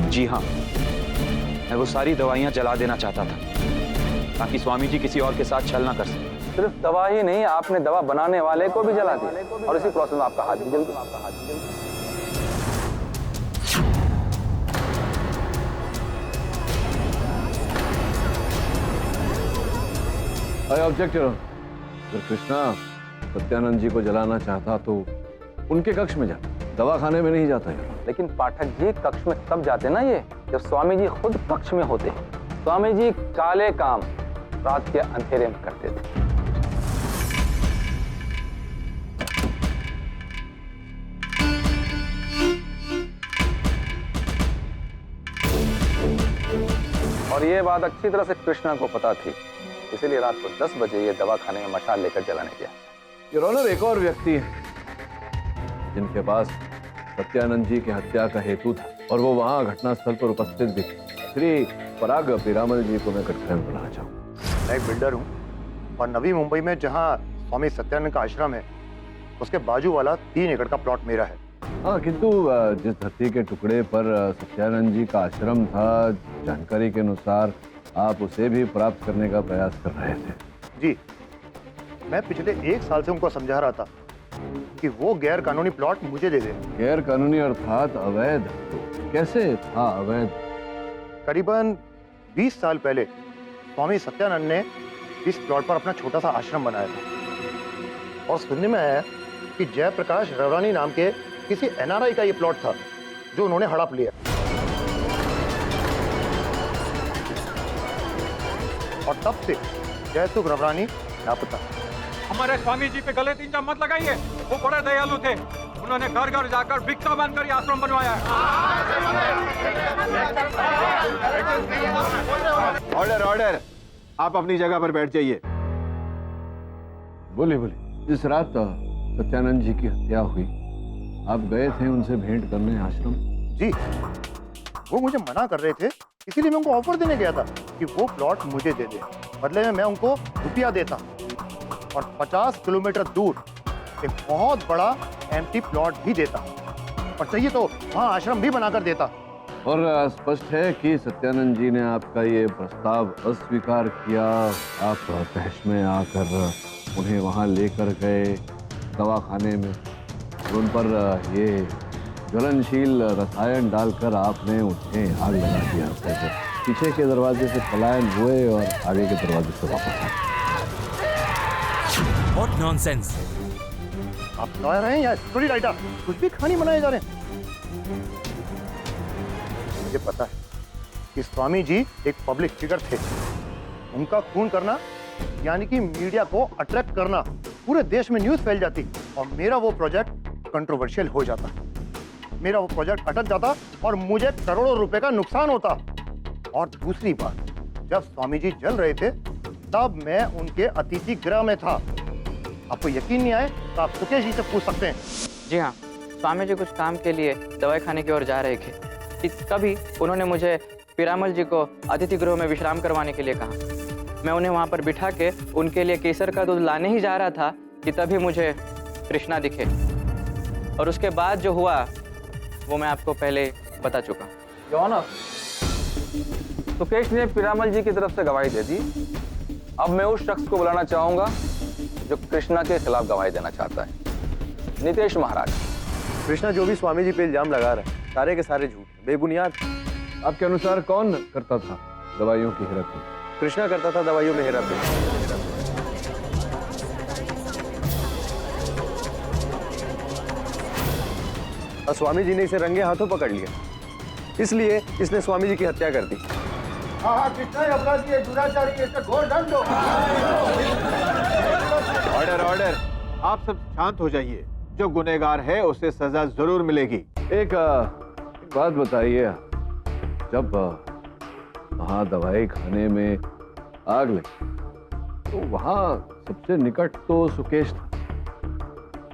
जी हाँ, मैं वो सारी दवाइयां जला देना चाहता था ताकि स्वामी जी किसी और के साथ छल ना कर सके। सिर्फ दवा ही नहीं, आपने दवा बनाने वाले को भी जला दिया और इसी प्रोसेस में आपका हाथ भी जल गया। I object your honour. अगर कृष्णा सत्यानंद जी को जलाना चाहता तो उनके कक्ष में जाता, दवाखाने में नहीं जाता यार। लेकिन पाठक जी, कक्ष में तब जाते ना ये जब स्वामी जी खुद कक्ष में होते। स्वामी जी काले काम रात के अंधेरे में करते थे। और ये बात अच्छी तरह से कृष्णा को पता थी, इसीलिए रात को 10 बजे ये दवाखाने में मशाल लेकर जलाने गया। योर ऑनर, एक और व्यक्ति है जिनके पास सत्यानंद जी की हत्या का हेतु था और वो वहां घटनास्थल पर उपस्थित भी थे। श्री पराग पीरामल जी को मैं कटघरे में बुलाना चाहूँ। मैं एक बिल्डर हूँ और नवी मुंबई में जहाँ स्वामी सत्यानंद का आश्रम है उसके बाजू वाला 3 एकड़ का प्लॉट मेरा है। हाँ, किंतु जिस धरती के टुकड़े पर सत्यानंद जी का आश्रम था, जानकारी के अनुसार आप उसे भी प्राप्त करने का प्रयास कर रहे थे। जी, मैं पिछले 1 साल से उनको समझा रहा था कि वो गैर कानूनी प्लॉट मुझे दे दे। गैर कानूनी अर्थात अवैध? कैसे था अवैध? करीबन 20 साल पहले स्वामी सत्यानंद ने इस प्लॉट पर अपना छोटा सा आश्रम बनाया था और सुनने में आया कि जयप्रकाश रवरानी नाम के किसी एनआरआई का ये प्लॉट था जो उन्होंने हड़प लिया और तब से जयसुख रवरानी लापता। हमारे स्वामी जी पे गलत इल्जाम मत लगाइए, वो बड़े दयालु थे। उन्होंने घर घर जाकर भिक्षा मांगकर ये आश्रम बनवाया है। ऑर्डर ऑर्डर, आप अपनी जगह पर बैठ जाइए। बोलिए बोलिए। जिस रात सत्यानंद जी की हत्या हुई, आप गए थे उनसे भेंट करने आश्रम? जी, वो मुझे मना कर रहे थे, इसीलिए मैं उनको ऑफर देने गया था कि वो प्लॉट मुझे दे दे, बदले में मैं उनको रुपया देता और 50 किलोमीटर दूर एक बहुत बड़ा एम्प्टी प्लॉट भी देता और चाहिए तो वहाँ आश्रम भी बनाकर देता। और स्पष्ट है कि सत्यानंद जी ने आपका ये प्रस्ताव अस्वीकार किया। आप तहश में आकर उन्हें वहाँ लेकर गए दवाखाने में और उन पर ये ज्वलनशील रसायन डालकर आपने उन्हें आग लगा दिया। पीछे के दरवाजे से पलायन हुए और आगे के दरवाजे से वापस आए। What nonsense! आप लॉयर हैं या स्टोरी राइटर? कुछ भी कहानी बनाए जा रहे हैं। मुझे पता है कि स्वामी जी एक पब्लिक फिगर थे। उनका खून करना यानी कि मीडिया को अट्रैक्ट करना, पूरे देश में न्यूज़ फैल जाती और मेरा वो प्रोजेक्ट कंट्रोवर्शियल हो जाता, मेरा वो प्रोजेक्ट अटक जाता और मुझे करोड़ों रुपए का नुकसान होता। और दूसरी बात, जब स्वामी जी जल रहे थे तब मैं उनके अतिथि गृह में था। आपको यकीन नहीं आए तो आप सुकेश जी से पूछ सकते हैं। जी हाँ, स्वामी जी कुछ काम के लिए दवाई खाने की ओर जा रहे थे कि तभी उन्होंने मुझे पीरामल जी को अतिथि गृह में विश्राम करवाने के लिए कहा। मैं उन्हें वहाँ पर बिठा के उनके लिए केसर का दूध लाने ही जा रहा था कि तभी मुझे कृष्णा दिखे और उसके बाद जो हुआ वो मैं आपको पहले बता चुका। योना, सुकेश ने पीरामल जी की तरफ से गवाही दे दी। अब मैं उस शख्स को बुलाना चाहूंगा जो कृष्णा के खिलाफ गवाही देना चाहता है, नितेश महाराज। कृष्णा जो भी स्वामी जी पे इल्जाम लगा रहा है सारे के सारे झूठ, बेबुनियाद। आपके अनुसार कौन करता था दवाइयों की हेराफेरी? कृष्णा करता था दवाइयों में हेराफेरी। और स्वामी जी ने इसे रंगे हाथों पकड़ लिया, इसलिए इसने स्वामी जी की हत्या कर दी। ऑर्डर ऑर्डर, आप सब शांत हो जाइए। जो गुनहगार है उसे सजा जरूर मिलेगी। एक बात बताइए, जब वहाँ दवाई खाने में आग लगी तो वहाँ सबसे निकट तो सुकेश था।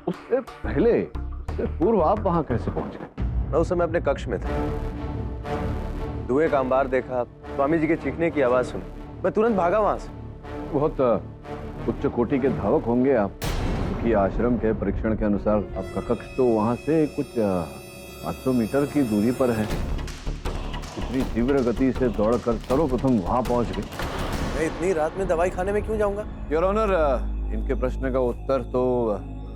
उससे पहले, उससे पूर्व आप वहाँ कैसे पहुँच गए? मैं उस समय अपने कक्ष में था, धुएं का अंबार देखा, स्वामी जी के चीखने की आवाज सुनी, मैं तुरंत भागा वहां से। बहुत उच्च कोटि के धावक होंगे आप, कि आश्रम के परीक्षण के अनुसार आपका कक्ष तो वहां से कुछ 500 मीटर की दूरी पर है। इतनी तीव्र गति से दौड़कर सर्वप्रथम वहां पहुंच गए। मैं इतनी रात में दवाई खाने में क्यों जाऊंगा? योर ऑनर, इनके प्रश्न का उत्तर तो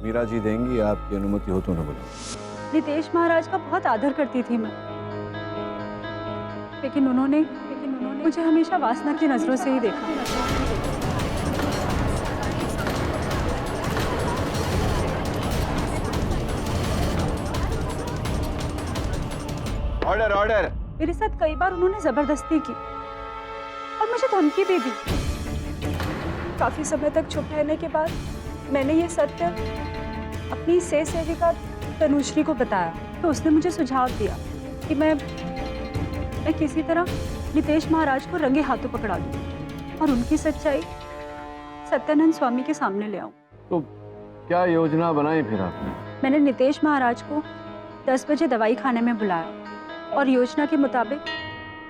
मीरा जी देंगी, आपकी अनुमति हो तो न बोलो। नितेश महाराज का बहुत आदर करती थी मैं, लेकिन उन्होंने मुझे हमेशा वासना की नजरों से ही देखा। Order order. मेरे साथ कई बार उन्होंने जबरदस्ती की और मुझे धमकी भी दी। काफी समय तक चुप रहने के बाद मैंने ये सत्य अपनी सेविका तनुश्री को बताया, तो उसने मुझे सुझाव दिया कि मैं किसी तरह नितेश महाराज को रंगे हाथों पकड़ा दूं और उनकी सच्चाई सत्यानंद स्वामी के सामने ले आऊं। तो क्या योजना बनाई फिर आपने? मैंने नितेश महाराज को 10 बजे दवाई खाने में बुलाया और योजना के मुताबिक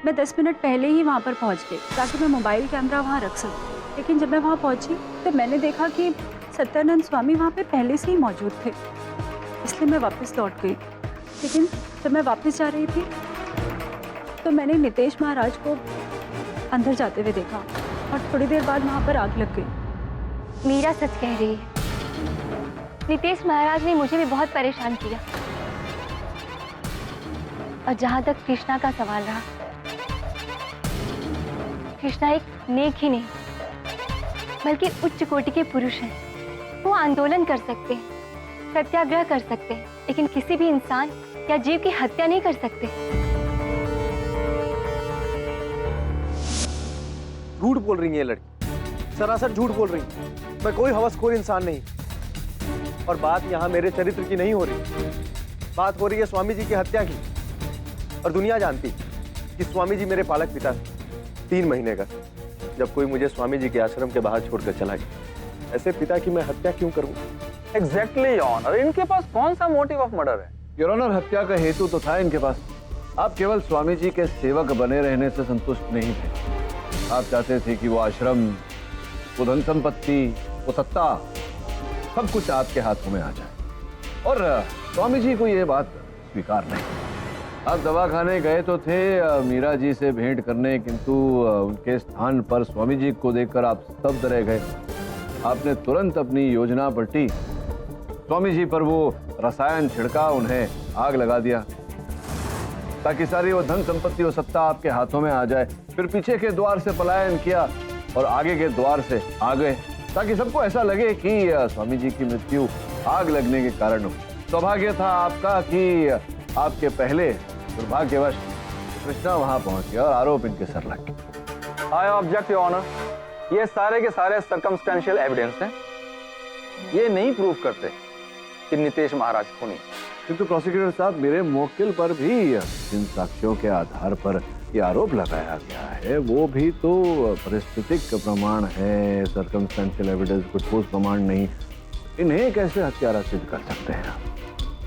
मैं 10 मिनट पहले ही वहां पर पहुंच गई ताकि मैं मोबाइल कैमरा वहां रख सकूं। लेकिन जब मैं वहां पहुंची तो मैंने देखा कि सत्यानंद स्वामी वहां पे पहले से ही मौजूद थे, इसलिए मैं वापस लौट गई। लेकिन जब मैं वापस जा रही थी तो मैंने नितेश महाराज को अंदर जाते हुए देखा और थोड़ी देर बाद वहां पर आग लग गई। मीरा सच कह रही है, नितेश महाराज ने मुझे भी बहुत परेशान किया। और जहां तक कृष्णा का सवाल रहा, कृष्णा एक नेक ही नहीं बल्कि उच्च कोटि के पुरुष हैं। वो आंदोलन कर सकते हैं, सत्याग्रह कर सकते हैं, लेकिन किसी भी इंसान या जीव की हत्या नहीं कर सकते। झूठ बोल रही है ये लड़की, सरासर झूठ बोल रही है। मैं कोई हवसखोर इंसान नहीं। और बात यहाँ मेरे चरित्र की नहीं हो रही, बात हो रही है स्वामी जी की हत्या की। और दुनिया जानती कि स्वामी जी मेरे पालक पिता थे। 3 महीने का जब कोई मुझे स्वामी जी के आश्रम के बाहर छोड़कर चला गया। ऐसे पिता की मैं हत्या क्यों करूं? एग्जैक्टली योर ऑनर, इनके पास कौन सा मोटिव ऑफ मर्डर है? योर ऑनर, हत्या का हेतु तो था इनके पास। आप केवल स्वामी जी के सेवक बने रहने से संतुष्ट नहीं थे। आप चाहते थे कि वो आश्रम, वो धन संपत्ति, वो सत्ता, सब कुछ आपके हाथों में आ जाए। और स्वामी जी को ये बात स्वीकार नहीं। आप दवाखाने गए तो थे मीरा जी से भेंट करने, किंतु उनके स्थान पर स्वामी जी को देखकर आप स्तब्ध रह गए। आपने तुरंत अपनी योजना पलटी, स्वामी जी पर वो रसायन छिड़का, उन्हें आग लगा दिया ताकि सारी वो धन संपत्ति और सत्ता आपके हाथों में आ जाए। फिर पीछे के द्वार से पलायन किया और आगे के द्वार से आ गए ताकि सबको ऐसा लगे कि स्वामी जी की मृत्यु आग लगने के कारण हो। सौभाग्य था आपका कि आपके पहले दुर्भाग्यवश कृष्णा वहां पहुंच गया और आरोप इनके सर लग गया। आई ऑब्जेक्ट योर ऑनर, ये सारे के सारे सर्कमस्टेंशियल एविडेंस हैं। ये नहीं प्रूव करते कि नितेश महाराज खूनी। किंतु प्रोसिक्यूटर साहब, मेरे मौकिल पर भी जिन साक्ष्यों के आधार पर ये आरोप लगाया गया है वो भी तो परिस्थितिक प्रमाण है, सर्कमस्टेंशियल एविडेंस, कुछ ठोस प्रमाण नहीं। इन्हें कैसे हत्यारा सिद्ध कर सकते हैं आप?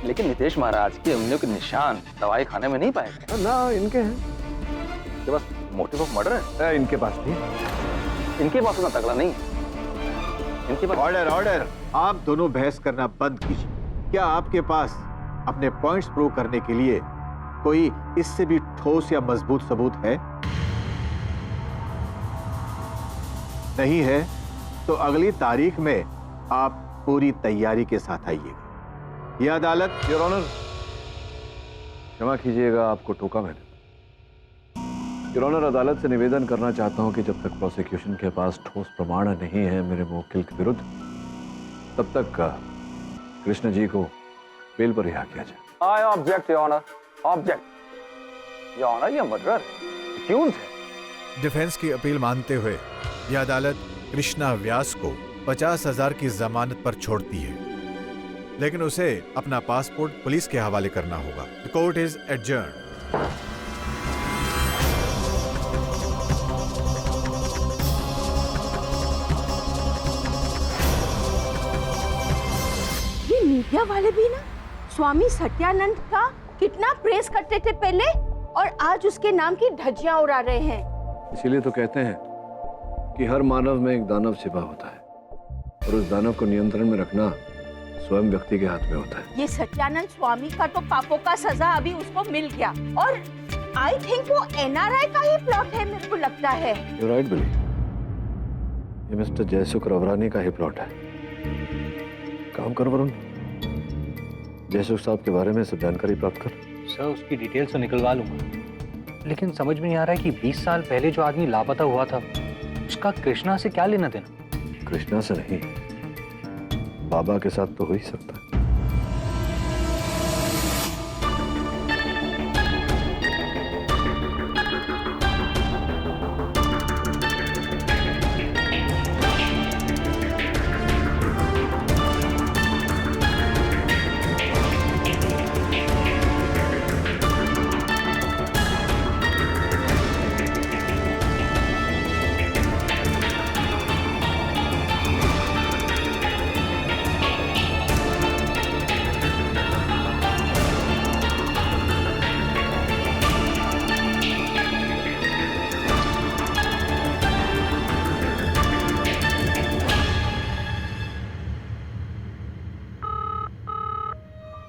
लेकिन नितेश महाराज की उंगलियों के निशान दवाई खाने में नहीं पाए गए ना। इनके हैं, इनके पास मोटिव ऑफ मर्डर है। इनके पास भी, इनके पास उतना तगड़ा नहीं, इनके पास। ऑर्डर ऑर्डर, आप दोनों बहस करना बंद कीजिए। क्या आपके पास अपने पॉइंट्स प्रूव करने के लिए कोई इससे भी ठोस या मजबूत सबूत है? नहीं है तो अगली तारीख में आप पूरी तैयारी के साथ आइएगा। यह अदालत। योर ऑनर, क्षमा कीजिएगा, आपको टोका मैंने। योर ऑनर, अदालत से निवेदन करना चाहता हूं कि जब तक प्रोसिक्यूशन के पास ठोस प्रमाण नहीं है मेरे मुवक्किल के विरुद्ध, तब तक कृष्ण जी को बेल पर रिहा किया जाए। I object your honour, object your honour, ये मर्डरर एक्यूज्ड है। डिफेंस की अपील मानते हुए यह अदालत कृष्णा व्यास को 50,000 की जमानत पर छोड़ती है, लेकिन उसे अपना पासपोर्ट पुलिस के हवाले करना होगा। The court is adjourned. ये मीडिया वाले भी ना स्वामी सत्यानंद का कितना प्रेस करते थे पहले, और आज उसके नाम की धज्जियां उड़ा रहे हैं। इसीलिए तो कहते हैं कि हर मानव में एक दानव छिपा होता है और उस दानव को नियंत्रण में रखना स्वयं व्यक्ति के हाथ में होता है। ये सत्यानंद स्वामी का तो पापों का सजा अभी उसको मिल गया, और आई थिंक वो एनआरआई का ही प्लॉट है, मेरे को लगता है। You're right, बिली। ये मिस्टर जयसुख रवरानी का ही प्लॉट है। काम कर वरुण, जयसुख साहब के बारे में सब जानकारी प्राप्त कर। सर उसकी डिटेल्स तो निकलवा लूंगा, लेकिन समझ में नहीं आ रहा है कि 20 साल पहले जो आदमी लापता हुआ था उसका कृष्णा से क्या लेना देना। कृष्णा से नहीं, बाबा के साथ तो हो ही सकता है।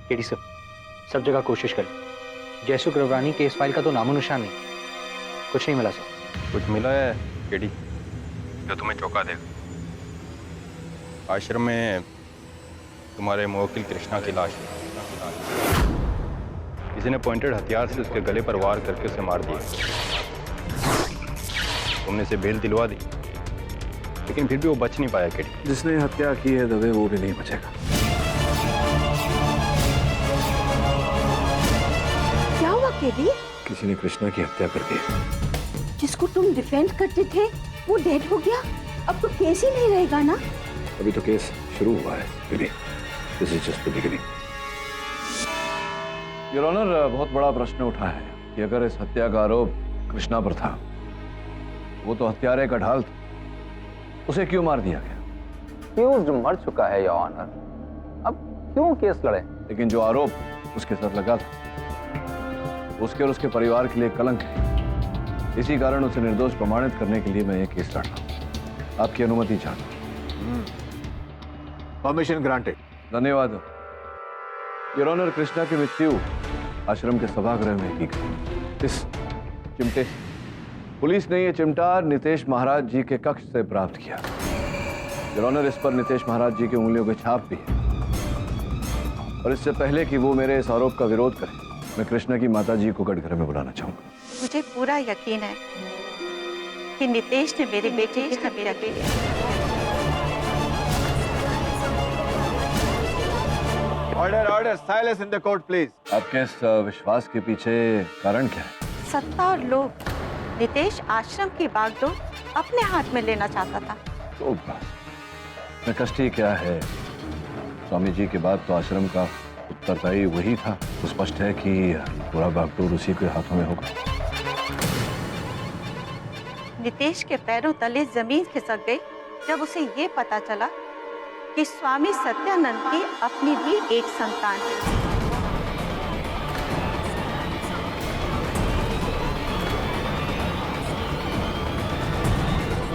केडी सर, सब जगह कोशिश करें। जयसुख रवरानी के इस फाइल का तो नामो निशान नहीं, कुछ नहीं मिला सर। कुछ मिला है केडी जो तुम्हें चौंका देगा? आश्रम में तुम्हारे मुवक्किल कृष्णा की लाश है। किसी ने पॉइंटेड हथियार से उसके गले पर वार करके उसे मार दिया। तुमने इसे बेल दिलवा दी, लेकिन फिर भी वो बच नहीं पाया केडी। जिसने हत्या की है दबे वो भी नहीं बचेगा। क्या हुआ केडी? किसी ने कृष्णा की हत्या कर दी। जिसको तुम डिफेंड करते थे वो डेड हो गया, अब तो केस ही नहीं रहेगा ना? अभी तो केस शुरू हुआ है Billy. This is just the beginning. Your honour, बहुत बड़ा प्रश्न उठा है कि अगर इस हत्या का आरोप कृष्णा पर था, वो तो हत्यारे का ढाल था, उसे क्यों मार दिया गया? क्यों जो मर चुका है योर ऑनर, अब क्यों केस लड़े? लेकिन जो आरोप उसके सर लगा था उसके और उसके परिवार के लिए कलंक है। इसी कारण उसे निर्दोष प्रमाणित करने के लिए मैं ये केस लड़ रहा हूं। आपकी अनुमति चाहता हूं। Permission granted. धन्यवाद योर ऑनर। कृष्णा की मृत्यु आश्रम के सभागृह में की गई। इस चिमटे पुलिस ने यह चिमटा नितेश महाराज जी के कक्ष से प्राप्त किया। योर ऑनर, इस पर नितेश महाराज जी की उंगलियों के छाप भी है। और इससे पहले कि वो मेरे इस आरोप का विरोध करें, मैं कृष्णा की माता जी को कटघरे में बुलाना चाहूंगा। मुझे पूरा यकीन है कि नितेश ने मेरे बेटे की हत्या की है। Order order, silence in the court please. आपके इस विश्वास के पीछे कारण क्या है? सत्ता और लोभ। नितेश आश्रम की बागडोर अपने हाथ में लेना चाहता था। तो मैं कष्टी क्या है, स्वामी जी के बाद तो आश्रम का उत्तरदायी वही था। तो स्पष्ट है कि पूरा बागडोर उसी के हाथों में होगा। नितेश के पैरों तले जमीन खिसक गई जब उसे ये पता चला कि स्वामी सत्यानंद की अपनी भी एक संतान है।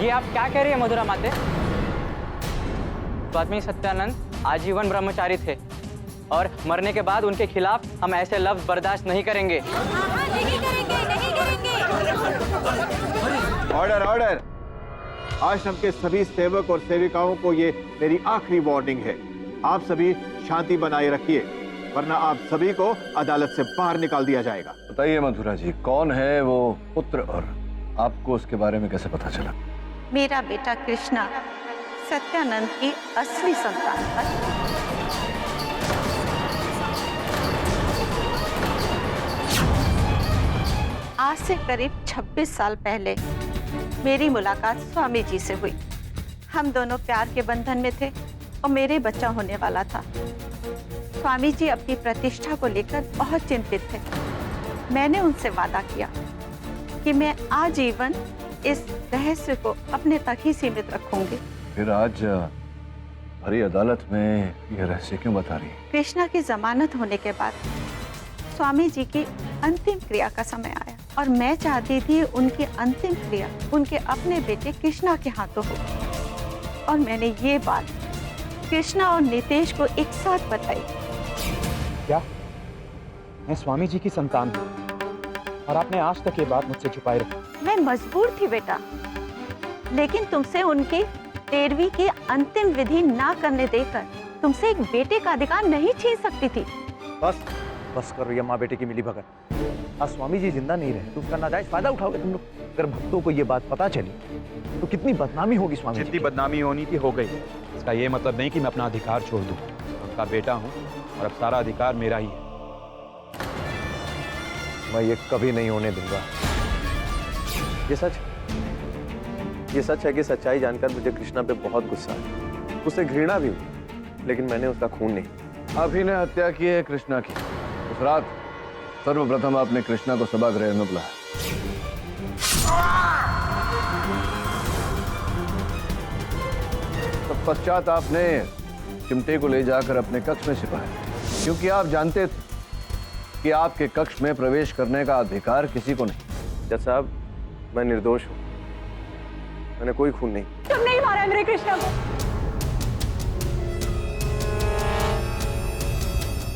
ये आप क्या कह रही है मधुरा माते? स्वामी सत्यानंद आजीवन ब्रह्मचारी थे और मरने के बाद उनके खिलाफ हम ऐसे लफ्ज बर्दाश्त नहीं करेंगे। Order order. आश्रम के सभी सेवक और सेविकाओं को ये मेरी आखिरी वार्निंग है। आप सभी शांति बनाए रखिए, वरना आप सभी को अदालत से बाहर निकाल दिया जाएगा। बताइए मधुरा जी, कौन है वो पुत्र और आपको उसके बारे में कैसे पता चला? मेरा बेटा कृष्णा सत्यानंद की असली संतान था। आज से करीब 26 साल पहले मेरी मुलाकात स्वामी जी से हुई। हम दोनों प्यार के बंधन में थे और मेरे बच्चा होने वाला था। स्वामी जी अपनी प्रतिष्ठा को लेकर बहुत चिंतित थे। मैंने उनसे वादा किया कि मैं आजीवन इस रहस्य को अपने तक ही सीमित रखूंगी। फिर आज भरी अदालत में यह रहस्य क्यों बता रही है? कृष्णा की जमानत होने के बाद स्वामी जी की अंतिम क्रिया का समय आया और मैं चाहती थी उनकी अंतिम क्रिया उनके अपने बेटे कृष्णा के हाथों हो। और मैंने ये बात कृष्णा और नितेश को एक साथ बताई। क्या मैं स्वामी जी की संतान हूं और आपने आज तक ये बात मुझसे छुपाई रखी? मैं मजबूर थी बेटा, लेकिन तुमसे उनकी 13वीं की अंतिम विधि ना करने देकर तुमसे एक बेटे का अधिकार नहीं छीन सकती थी। बस बस करो ये माँ बेटे की मिली भगत। आज स्वामी जी जिंदा नहीं रहे तो उसका नाजायज फायदा उठाओगे तुम लोग। अगर भक्तों को ये बात पता चली तो कितनी बदनामी होगी स्वामी जी। जितनी बदनामी होनी थी हो गई। इसका ये मतलब नहीं कि मैं अपना अधिकार छोड़ दूं। उनका बेटा हूं और अब सारा अधिकार मेरा ही है। मैं ये कभी नहीं होने दूंगा। ये सच है कि सच्चाई जानकर मुझे कृष्णा पे बहुत गुस्सा है, उससे घृणा भी हुई, लेकिन मैंने उसका खून नहीं। आप ही ने हत्या की है कृष्णा की। उस रात सर्वप्रथम आपने कृष्णा को सभागृह में बुलाया। तत्पश्चात आपने चिमटे को ले जाकर अपने कक्ष में छिपाया, क्योंकि आप जानते थे कि आपके कक्ष में प्रवेश करने का अधिकार किसी को नहीं। जज साहब, मैं निर्दोष हूं, मैंने कोई खून नहीं। तुम नहीं मारा है मेरे कृष्णा को।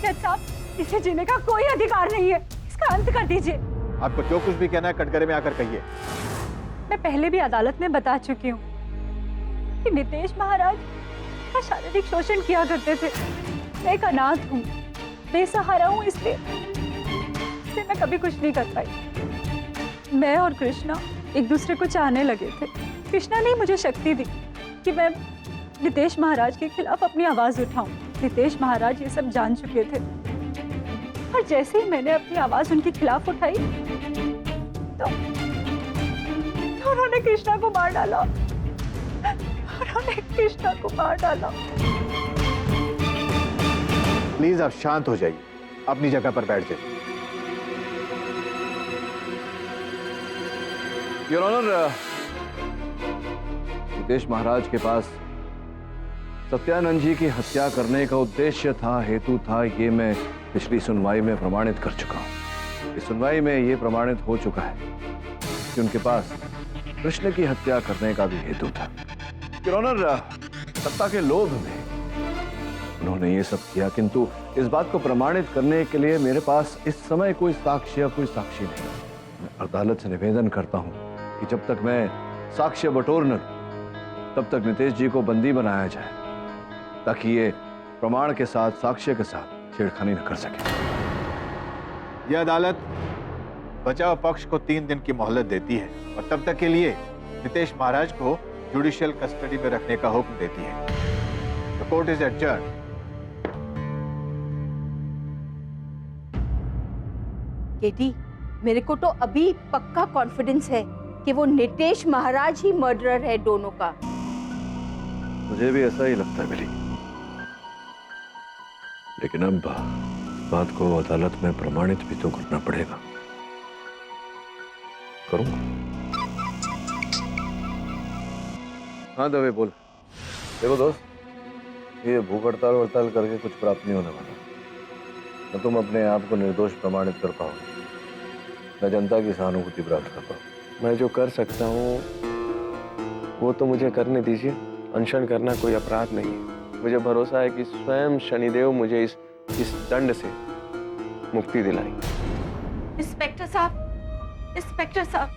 जज साहब, इसे जीने का कोई अधिकार नहीं है, इसका अंत कर दीजिए। आपको जो कुछ भी कहना है कटघरे में आकर कहिए। मैं पहले भी अदालत में बता चुकी हूँ कि नितेश महाराज का शारीरिक शोषण किया करते थे। मैं एक अनाथ हूँ, बेसहारा हूँ, इसलिए मैं कभी कुछ नहीं कर पाई। मैं और कृष्णा एक दूसरे को चाहने लगे थे। कृष्णा ने मुझे शक्ति दी कि मैं नितेश महाराज के खिलाफ अपनी आवाज उठाऊं। नितेश महाराज ये सब जान चुके थे और जैसे ही मैंने अपनी आवाज उनके खिलाफ उठाई तो उन्होंने कृष्णा को मार डाला। उन्होंने कृष्णा को मार डाला। प्लीज आप शांत हो जाइए, अपनी जगह पर बैठ जाइए। योर ऑनर, नितेश महाराज के पास सत्यानंद जी की हत्या करने का उद्देश्य था, हेतु था, ये मैं पिछली सुनवाई में प्रमाणित कर चुका हूं। इस सुनवाई में ये प्रमाणित हो चुका है कि उनके पास कृष्ण की हत्या करने का भी हेतु था। योर ऑनर, सत्ता के लोभ में उन्होंने ये सब किया, किंतु इस बात को प्रमाणित करने के लिए मेरे पास इस समय कोई साक्ष्य या कोई साक्षी नहीं। मैं अदालत से निवेदन करता हूं कि जब तक मैं साक्ष्य बटोर न तब तक नितेश जी को बंदी बनाया जाए, ताकि ये प्रमाण के साथ, साक्ष्य के साथ छेड़खानी न कर सके। यह अदालत बचाव पक्ष को 3 दिन की मोहलत देती है और तब तक के लिए नितेश महाराज को जुडिशियल कस्टडी में रखने का हुक्म देती है। The court is adjourned. केटी, मेरे को तो अभी पक्का कॉन्फिडेंस है कि वो नितेश महाराज ही मर्डरर है दोनों का। मुझे भी ऐसा ही लगता है बिली, लेकिन अब बात को अदालत में प्रमाणित भी तो करना पड़ेगा। करूंगा। हाँ दवे बोल। देखो दोस्त, ये भूख हड़ताल वड़ताल करके कुछ प्राप्त नहीं होने वाला। न तुम अपने आप को निर्दोष प्रमाणित कर पाओगे, न जनता की सहानुभूति प्राप्त कर पाओगे। मैं जो कर सकता हूँ वो तो मुझे करने दीजिए। अनशन करना कोई अपराध नहीं है। मुझे भरोसा है कि स्वयं शनिदेव मुझे इस दंड से मुक्ति दिलाएंगे। इंस्पेक्टर साहब,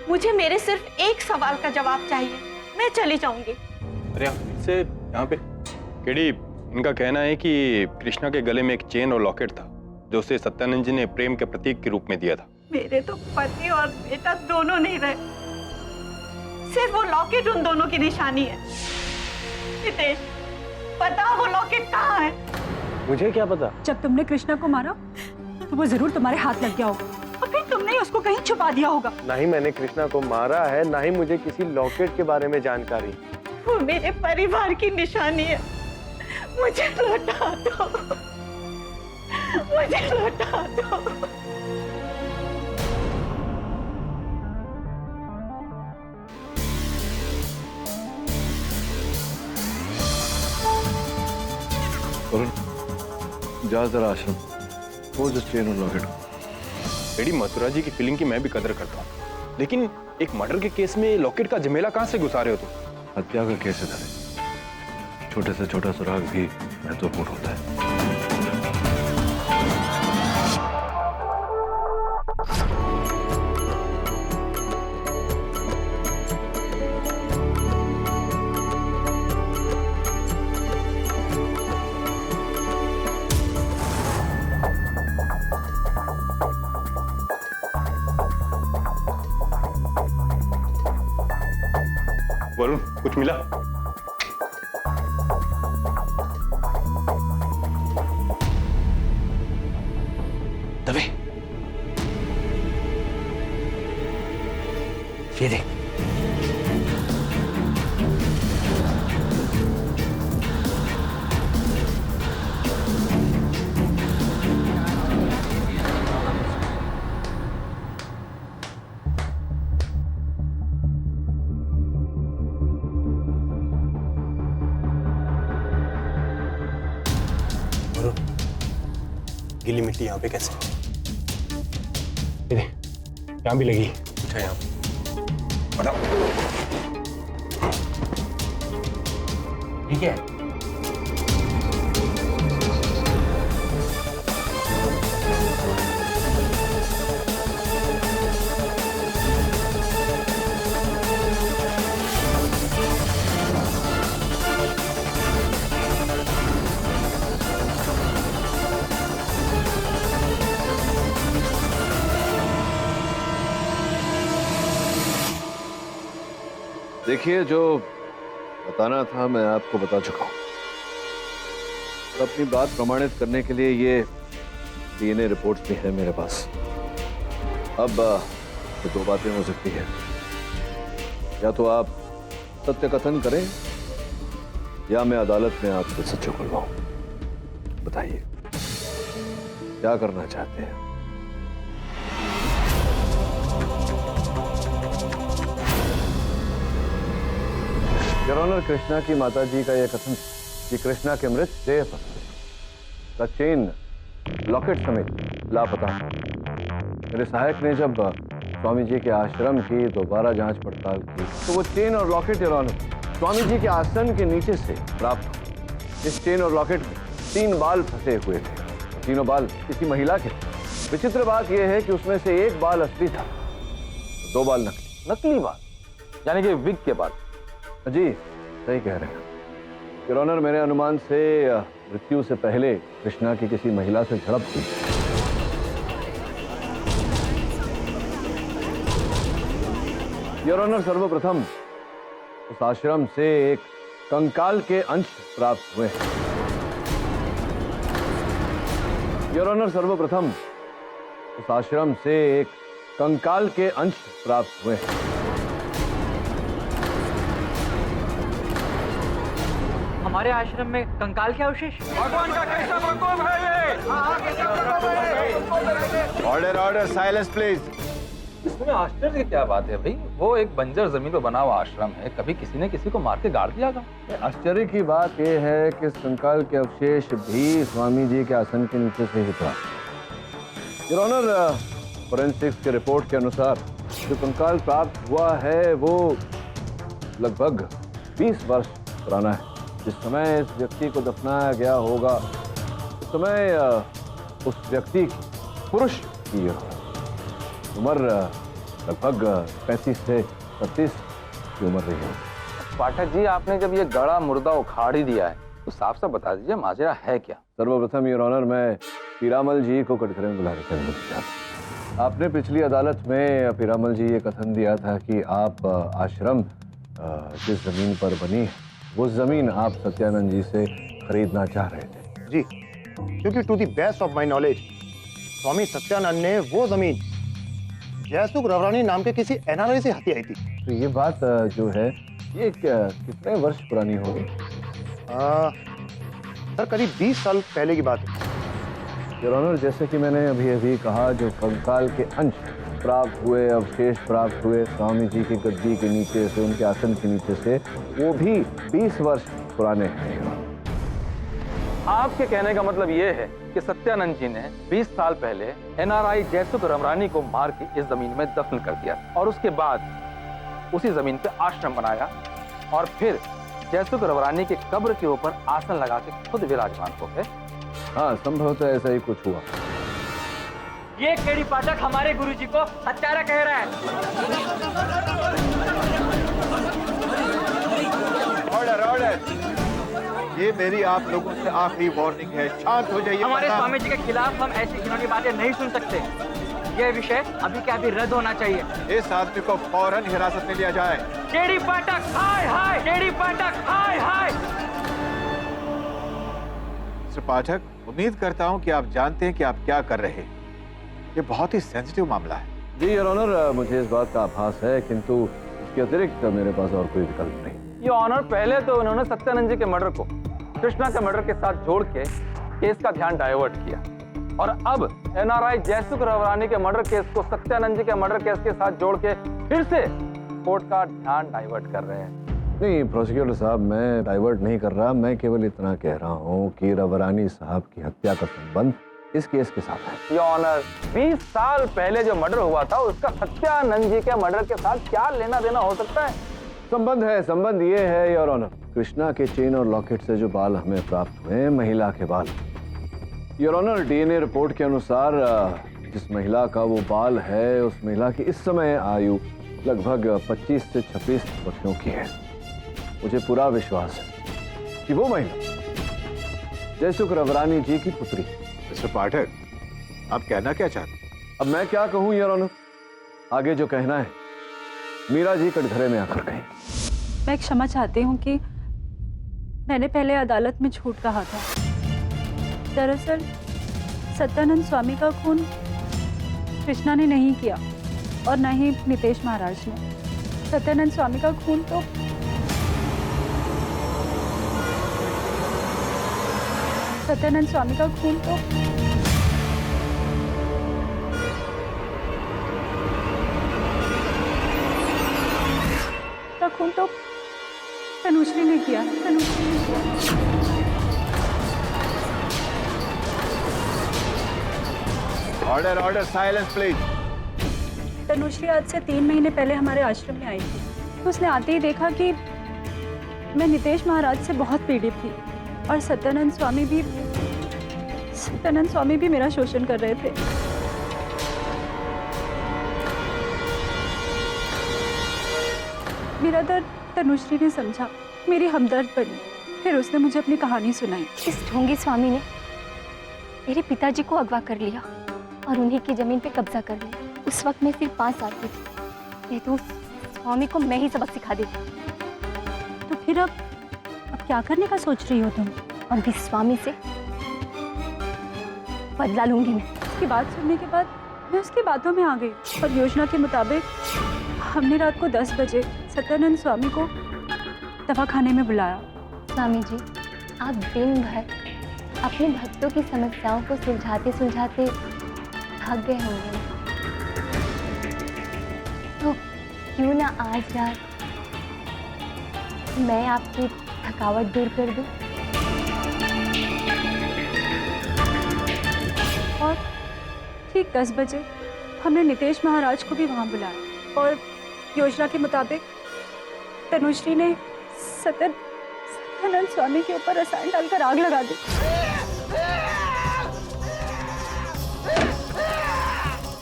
मुझे मेरे सिर्फ एक सवाल का जवाब चाहिए, मैं चली जाऊंगी। अरे इससे यहाँ पे केडी, इनका कहना है कि कृष्णा के गले में एक चेन और लॉकेट था जो उसे सत्यानंद जी ने प्रेम के प्रतीक के रूप में दिया था। मेरे तो पति और बेटा दोनों नहीं रहे, सिर्फ वो लॉकेट उन दोनों की निशानी है। नितेश, पता वो लॉकेट कहाँ है? मुझे क्या पता? जब तुमने कृष्णा को मारा तो वो जरूर तुम्हारे हाथ लग गया होगा और फिर तुमने उसको कहीं छुपा दिया होगा। ना ही मैंने कृष्णा को मारा है, ना ही मुझे किसी लॉकेट के बारे में जानकारी। वो मेरे परिवार की निशानी है, मुझे लौटा दो, मुझे लौटा दो। जा जरा आश्रम, वो जो चेन और लॉकेट। केडी, मथुरा जी की फीलिंग की मैं भी कदर करता हूँ, लेकिन एक मर्डर के केस में लॉकेट का झमेला कहाँ से घुसा रहे हो तुम? हत्या का केस है, छोटे से छोटा सुराग भी महत्वपूर्ण होता है। वरुण, कुछ मिला? दबे, ये देख। गीली मिट्टी यहाँ पे कैसे? यहाँ भी लगी। अच्छा, यहाँ ठीक है। देखिए, जो बताना था मैं आपको बता चुका हूं। और अपनी बात प्रमाणित करने के लिए ये डीएनए रिपोर्ट्स भी है मेरे पास। अब तो दो बातें हो सकती है, या तो आप सत्य कथन करें या मैं अदालत में आपसे सच उगलवाऊं। बताइए क्या करना चाहते हैं? योर ऑनर, कृष्णा की माताजी का यह कथन कि कृष्णा के मृतदेह पर का चेन लॉकेट समेत लापता। मेरे सहायक ने जब स्वामी जी के आश्रम की दोबारा जांच पड़ताल की तो वो चेन और locket, your honour, Swami ji के आसन के नीचे से प्राप्त हुआ। इस चेन और लॉकेट में 3 बाल फंसे हुए थे। तीनों बाल किसी महिला के थे। विचित्र बात यह है कि उसमें से एक बाल असली था, 2 बाल नकली। नकली बाल, यानी कि विग के बाल। जी सही कह रहे हैं योर ऑनर। मेरे अनुमान से मृत्यु से पहले कृष्णा की किसी महिला से झड़प हुई। योर ऑनर, सर्वप्रथम उस आश्रम से एक कंकाल के अंश प्राप्त हुए। योर ऑनर, सर्वप्रथम उस आश्रम से एक कंकाल के अंश प्राप्त हुए। हमारे आश्रम में कंकाल के अवशेष? भगवान का कैसा प्रकोप है ये? Order order, silence please. इसमें आश्चर्य की क्या बात है भाई? वो एक बंजर जमीन पर बना हुआ आश्रम है, कभी किसी ने किसी को मार के गाड़ दिया था। आश्चर्य की बात यह है कि इस कंकाल के अवशेष भी स्वामी जी के आसन के नीचे से ही था। योर ऑनर, फोरेंसिक्स के रिपोर्ट के अनुसार जो कंकाल प्राप्त हुआ है वो लगभग 20 वर्ष पुराना है। जिस समय इस व्यक्ति को दफनाया गया होगा उस समय उस व्यक्ति की, पुरुष की उम्र लगभग 35 से 36 की उम्र रही है। पाठक जी, आपने जब ये गड़ा मुर्दा उखाड़ ही दिया है तो साफ साफ बता दीजिए माजरा है क्या? सर्वप्रथम योर ऑनर, मैं पीरामल जी को कटघरे में बुला के कहना चाहता हूं। आपने पिछली अदालत में पीरामल जी ये कथन दिया था कि आप आश्रम जिस जमीन पर बनी है वो जमीन आप सत्यानंद जी से खरीदना चाह रहे थे। जी, क्योंकि to the best of my knowledge Swami Satyanand ने वो जमीन जयसुख रवरानी नाम के किसी एनआरआई से हथियाई थी। तो ये बात जो है ये कितने वर्ष पुरानी होगी? सर करीब 20 साल पहले की बात है। योर ऑनर, जैसे कि मैंने अभी अभी कहा, जो कंकाल के अंश प्राप्त हुए, अवशेष प्राप्त हुए स्वामी जी की गद्दी के नीचे से, उनके आसन के नीचे से, वो भी 20 वर्ष पुराने हैं। आपके कहने का मतलब ये है कि सत्यानंद जी ने 20 साल पहले एनआरआई जयसुख रमरानी को मार के इस जमीन में दफन कर दिया और उसके बाद उसी जमीन पे आश्रम बनाया और फिर जयसुख रवरानी के कब्र के ऊपर आसन लगा के खुद विराजमान हो गए। हाँ, संभवतः ऐसा ही कुछ हुआ। ये केडी पाठक हमारे गुरुजी को हत्यारा कह रहा है। ऑर्डर ऑर्डर, ये मेरी आप लोगों से आखिरी वार्निंग है, शांत हो जाइए। हमारे स्वामी जी के खिलाफ हम ऐसी घिनौनी बातें नहीं सुन सकते। ये विषय अभी के अभी रद्द होना चाहिए। इस आदमी को फौरन हिरासत में लिया जाए। केडी पाठक हाय हाय, केडी पाठक हाय हाय। मिस्टर पाठक, उम्मीद करता हूं कि आप जानते हैं कि आप क्या कर रहे हैं। ये बहुत ही सेंसिटिव मामला है। जी योर ऑनर, मुझे इस बात का आभास है, किंतु इसके अतिरिक्त मेरे पास और कोई विकल्प नहीं। ये ऑनर, पहले तो उन्होंने सत्यानंद जी के मर्डर को कृष्णा के मर्डर के साथ जोड़ के केस का ध्यान डाइवर्ट किया, और अब एनआरआई जयसुख रवरानी के मर्डर केस को सत्यानंद जी के मर्डर केस के साथ जोड़ के फिर से कोर्ट का ध्यान डाइवर्ट कर रहे हैं। नहीं प्रोसिक्यूटर साहब, मैं डाइवर्ट नहीं कर रहा, मैं केवल इतना कह रहा हूँ कि रवरानी साहब की हत्या का संबंध इस केस के साथ है। ये ऑनर, 20 साल पहले जो मर्डर हुआ था उसका सत्यानंद जी के मर्डर के साथ क्या लेना देना हो सकता है? संबंध है, संबंध ये है योर ऑनर, कृष्णा के चेन और लॉकेट से जो बाल हमें प्राप्त हुए, महिला के बाल। योर ऑनर, डीएनए रिपोर्ट के अनुसार जिस महिला का वो बाल है, उस महिला की इस समय आयु लगभग 25 से 26 वर्षों की है। मुझे पूरा विश्वास है कि वो महिला जयसुख रवरानी जी की पुत्री। मिस्टर पाठक, आप कहना क्या चाहते हैं? अब मैं क्या कहूं योर ऑनर, आगे जो कहना है मीरा जी कटघरे में आकर कहें। मैं क्षमा चाहती हूँ कि मैंने पहले अदालत में झूठ कहा था। दरअसल सत्यानंद स्वामी का खून कृष्णा ने नहीं किया और न ही नितेश महाराज ने। सत्यानंद स्वामी का खून तो सत्यानंद स्वामी का खून तो तनुश्री ने किया है। तनुश्री ने किया। Order order, silence please. Tanushree आज से 3 महीने पहले हमारे आश्रम में आई थी। तो उसने आते ही देखा कि मैं नितेश महाराज से बहुत पीड़ित थी और सत्यानंद स्वामी भी मेरा शोषण कर रहे थे। मेरा दर्द तनुश्री ने समझा, मेरी हमदर्द बनी, फिर उसने मुझे अपनी कहानी सुनाई। इस ढोंगी स्वामी ने मेरे पिताजी को अगवा कर लिया और उन्हीं की जमीन पे कब्जा कर लिया। उस वक्त मैं सिर्फ 5 साल की थी। नहीं तो उस स्वामी को मैं ही सबक सिखा देती। तो फिर अब क्या करने का सोच रही हो तुम? अब इस स्वामी से बदला लूंगी मैं। उसकी बात सुनने के बाद मैं उसकी बातों में आ गई और योजना के मुताबिक हमने रात को 10 बजे सत्यानंद स्वामी को दवाखाने में बुलाया। स्वामी जी, आप दिन भर अपने भक्तों की समस्याओं को सुलझाते सुलझाते थक गए होंगे, तो क्यों ना आज रात मैं आपकी थकावट दूर कर दूं? और ठीक 10 बजे हमने नितेश महाराज को भी वहां बुलाया और योजना के मुताबिक तनुश्री ने सत्यानंद स्वामी के ऊपर रसायन डालकर आग लगा दी।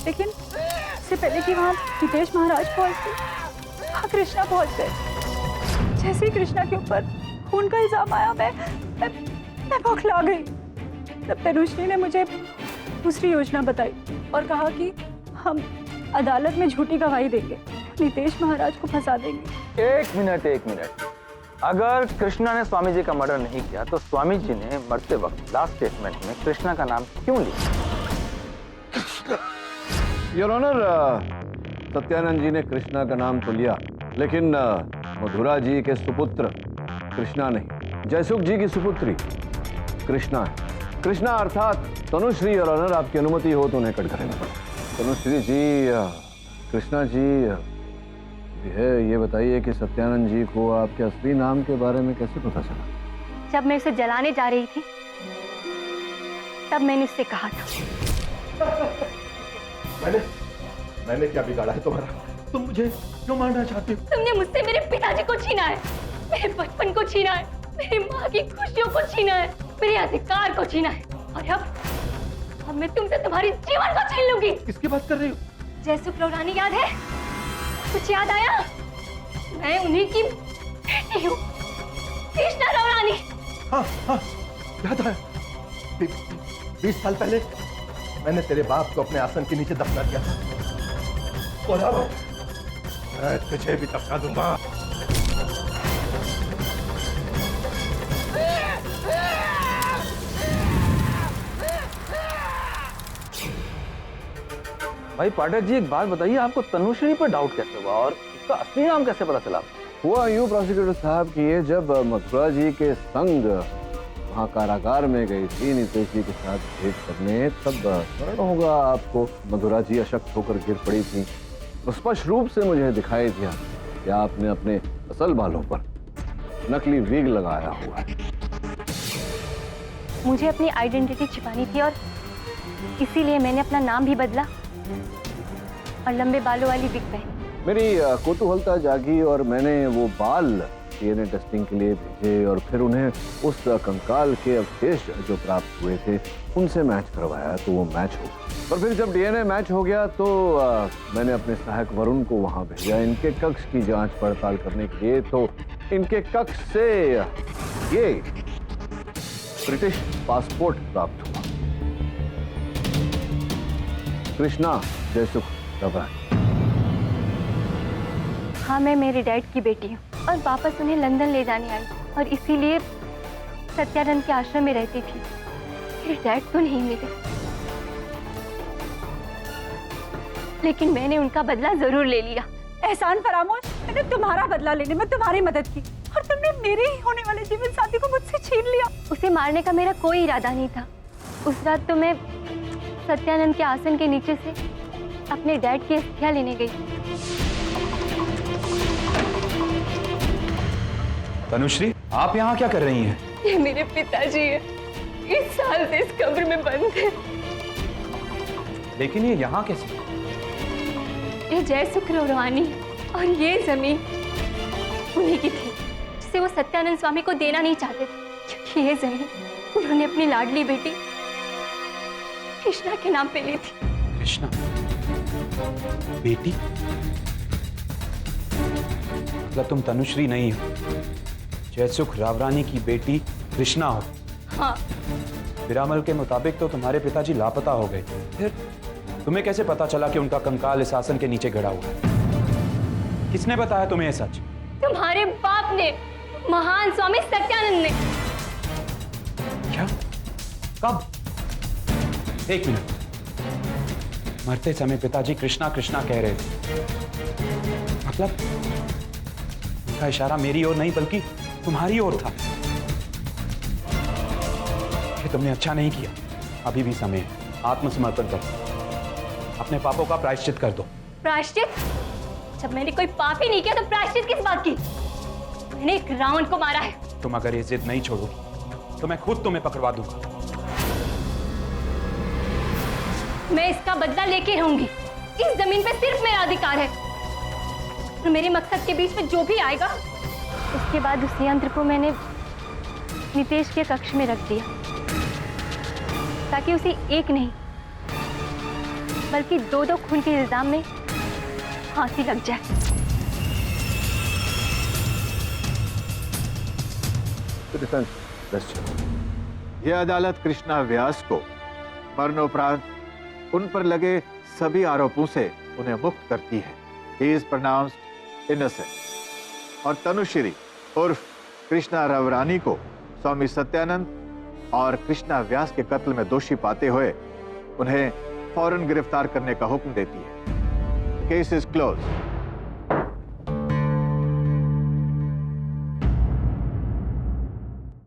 लेकिन इससे पहले कि वहां नितेश महाराज पहुंचते, वहां कृष्णा पहुंच गए। जैसे ही कृष्णा के ऊपर खून का इल्जाम आया, मैं बौखला गई। तब तनुश्री ने मुझे दूसरी योजना बताई और कहा कि हम अदालत में झूठी गवाही देंगे, नितेश महाराज को फंसा देंगे। एक मिनट। अगर कृष्णा ने स्वामी जी का मर्डर नहीं किया तो स्वामी जी ने मरते वक्त लास्ट स्टेटमेंट में कृष्णा का नाम क्यों लिया? योर ऑनर, सत्यानंद जी ने कृष्णा का नाम तो लिया, लेकिन मधुरा जी के सुपुत्र कृष्णा नहीं, जयसुख जी की सुपुत्री कृष्णा है। कृष्णा अर्थात तनुश्री। योर ऑनर, आपकी अनुमति हो तो उन्हें कटघरे में। तनुश्री जी, कृष्णा जी है, ये बताइए कि सत्यानंद जी को आपके असली नाम के बारे में कैसे पता चला? जब मैं उसे जलाने जा रही थी तब मैंने उससे कहा था। मैंने क्या बिगाड़ा है तुम्हारा? तुम मुझे क्यों मारना चाहती हो? तुमने मुझसे मेरे पिताजी को छीना है। मेरे बचपन को छीना है, मेरी माँ की खुशियों को छीना है, मेरे अधिकार को छीना है, और अब मैं तुमसे तुम्हारी जीवन को छीन लूंगी। किसकी बात कर रही हो? जयसुख रौरानी याद है? कुछ याद आया? मैं उन्हीं की बेटी हूँ, कृष्णा रौरानी। हाँ हाँ, याद आया। 20 साल पहले मैंने तेरे बाप को अपने आसन के नीचे दफना दिया था, और अब मैं तुझे भी दफना दूंगा। भाई पाठक जी, एक बात बताइए, आपको तनुश्री पर डाउट कैसे हुआ और उसका असली नाम कैसे पता चला? हुआ यूं प्रोसिक्यूटर साहब कि ये जब मथुरा जी के संग वहाँ कारागार में गई थी नितेश जी के साथ भेंट करने, तब स्मरण होगा आपको, मथुरा जी अशक्त होकर गिर पड़ी थी। तो स्पष्ट रूप से मुझे दिखाई दिया कि आपने अपने असल बालों पर नकली विग लगाया हुआ है। मुझे अपनी आइडेंटिटी छिपानी थी और इसीलिए मैंने अपना नाम भी बदला और लंबे बालों वाली विग पहनी। मेरी कौतूहलता जागी और मैंने वो बाल डीएनए टेस्टिंग के लिए भेजे और फिर उन्हें उस कंकाल के अवशेष जो प्राप्त हुए थे उनसे मैच करवाया, तो वो मैच हो गया। और फिर जब डीएनए मैच हो गया तो मैंने अपने सहायक वरुण को वहां भेजा इनके कक्ष की जांच पड़ताल करने के लिए। तो इनके कक्ष से ये ब्रिटिश पासपोर्ट प्राप्त हुआ। कृष्णा जयसुख रौरानी। हाँ, मैं मेरे डैड की बेटी हूँ और वापस उन्हें लंदन ले जाने आई और इसीलिए सत्यानंद के आश्रम में रहती थी। मेरे डैड तो नहीं मिले, लेकिन मैंने उनका बदला जरूर ले लिया। एहसान फरामोश, मैंने तुम्हारा बदला लेने में तुम्हारी मदद की और तुमने मेरे ही होने वाले जीवन साथी को मुझसे छीन लिया। उसे मारने का मेरा कोई इरादा नहीं था। उस रात तो मैं सत्यानंद के आसन के नीचे से अपने डैड की अस्थियां लेने गई। तनुश्री, आप यहाँ क्या कर रही हैं? ये मेरे पिताजी हैं। इस साल से इस कब्र में बंद है। लेकिन ये यहाँ कैसे? ये जयसुख रौरानी और ये जमीन उन्हीं की थी, जिसे वो सत्यानंद स्वामी को देना नहीं चाहते थे, क्योंकि ये जमीन उन्होंने अपनी लाडली बेटी कृष्णा के नाम पे ली थी। कृष्णा बेटी? मतलब तुम तनुश्री नहीं हो, जयसुख रावरानी की बेटी कृष्णा हो? हाँ। विरामल के मुताबिक तो तुम्हारे पिताजी लापता हो गए, फिर तुम्हें कैसे पता चला कि उनका कंकाल इस आसन के नीचे गड़ा हुआ है? किसने बताया तुम्हें ये सच? तुम्हारे बाप ने, महान स्वामी सत्यानंद ने। क्या? कब? एक मिनट, मरते समय पिताजी कृष्णा कृष्णा कह रहे थे, मतलब उनका इशारा मेरी ओर नहीं बल्कि तुम्हारी ओर था। ये तुमने अच्छा नहीं किया। अभी भी समय है, आत्मसमर्पण करो, अपने पापों का प्रायश्चित कर दो। प्रायश्चित? जब मैंने कोई पाप ही नहीं किया तो प्रायश्चित किस बात की? मैंने एक रावण को मारा है। तुम अगर ये जिद नहीं छोड़ोगी तो मैं खुद तुम्हें पकड़वा दूंगा। मैं इसका बदला लेके रहूंगी। इस जमीन पे सिर्फ मेरा अधिकार है और मेरे मकसद के बीच में जो भी आएगा, उसके बाद उस यंत्र को मैंने नितेश के कक्ष में रख दिया ताकि उसे एक नहीं बल्कि दो दो खून के इल्जाम में फांसी लग जाए। यह अदालत कृष्णा व्यास को मरणोपरांत उन पर लगे सभी आरोपों से उन्हें मुक्त करती है। He is pronounced innocent। और तनुश्री उर्फ कृष्णा रवरानी को स्वामी सत्यानंद और कृष्णा व्यास के कत्ल में दोषी पाते हुए उन्हें फौरन गिरफ्तार करने का हुक्म देती है। Case is close.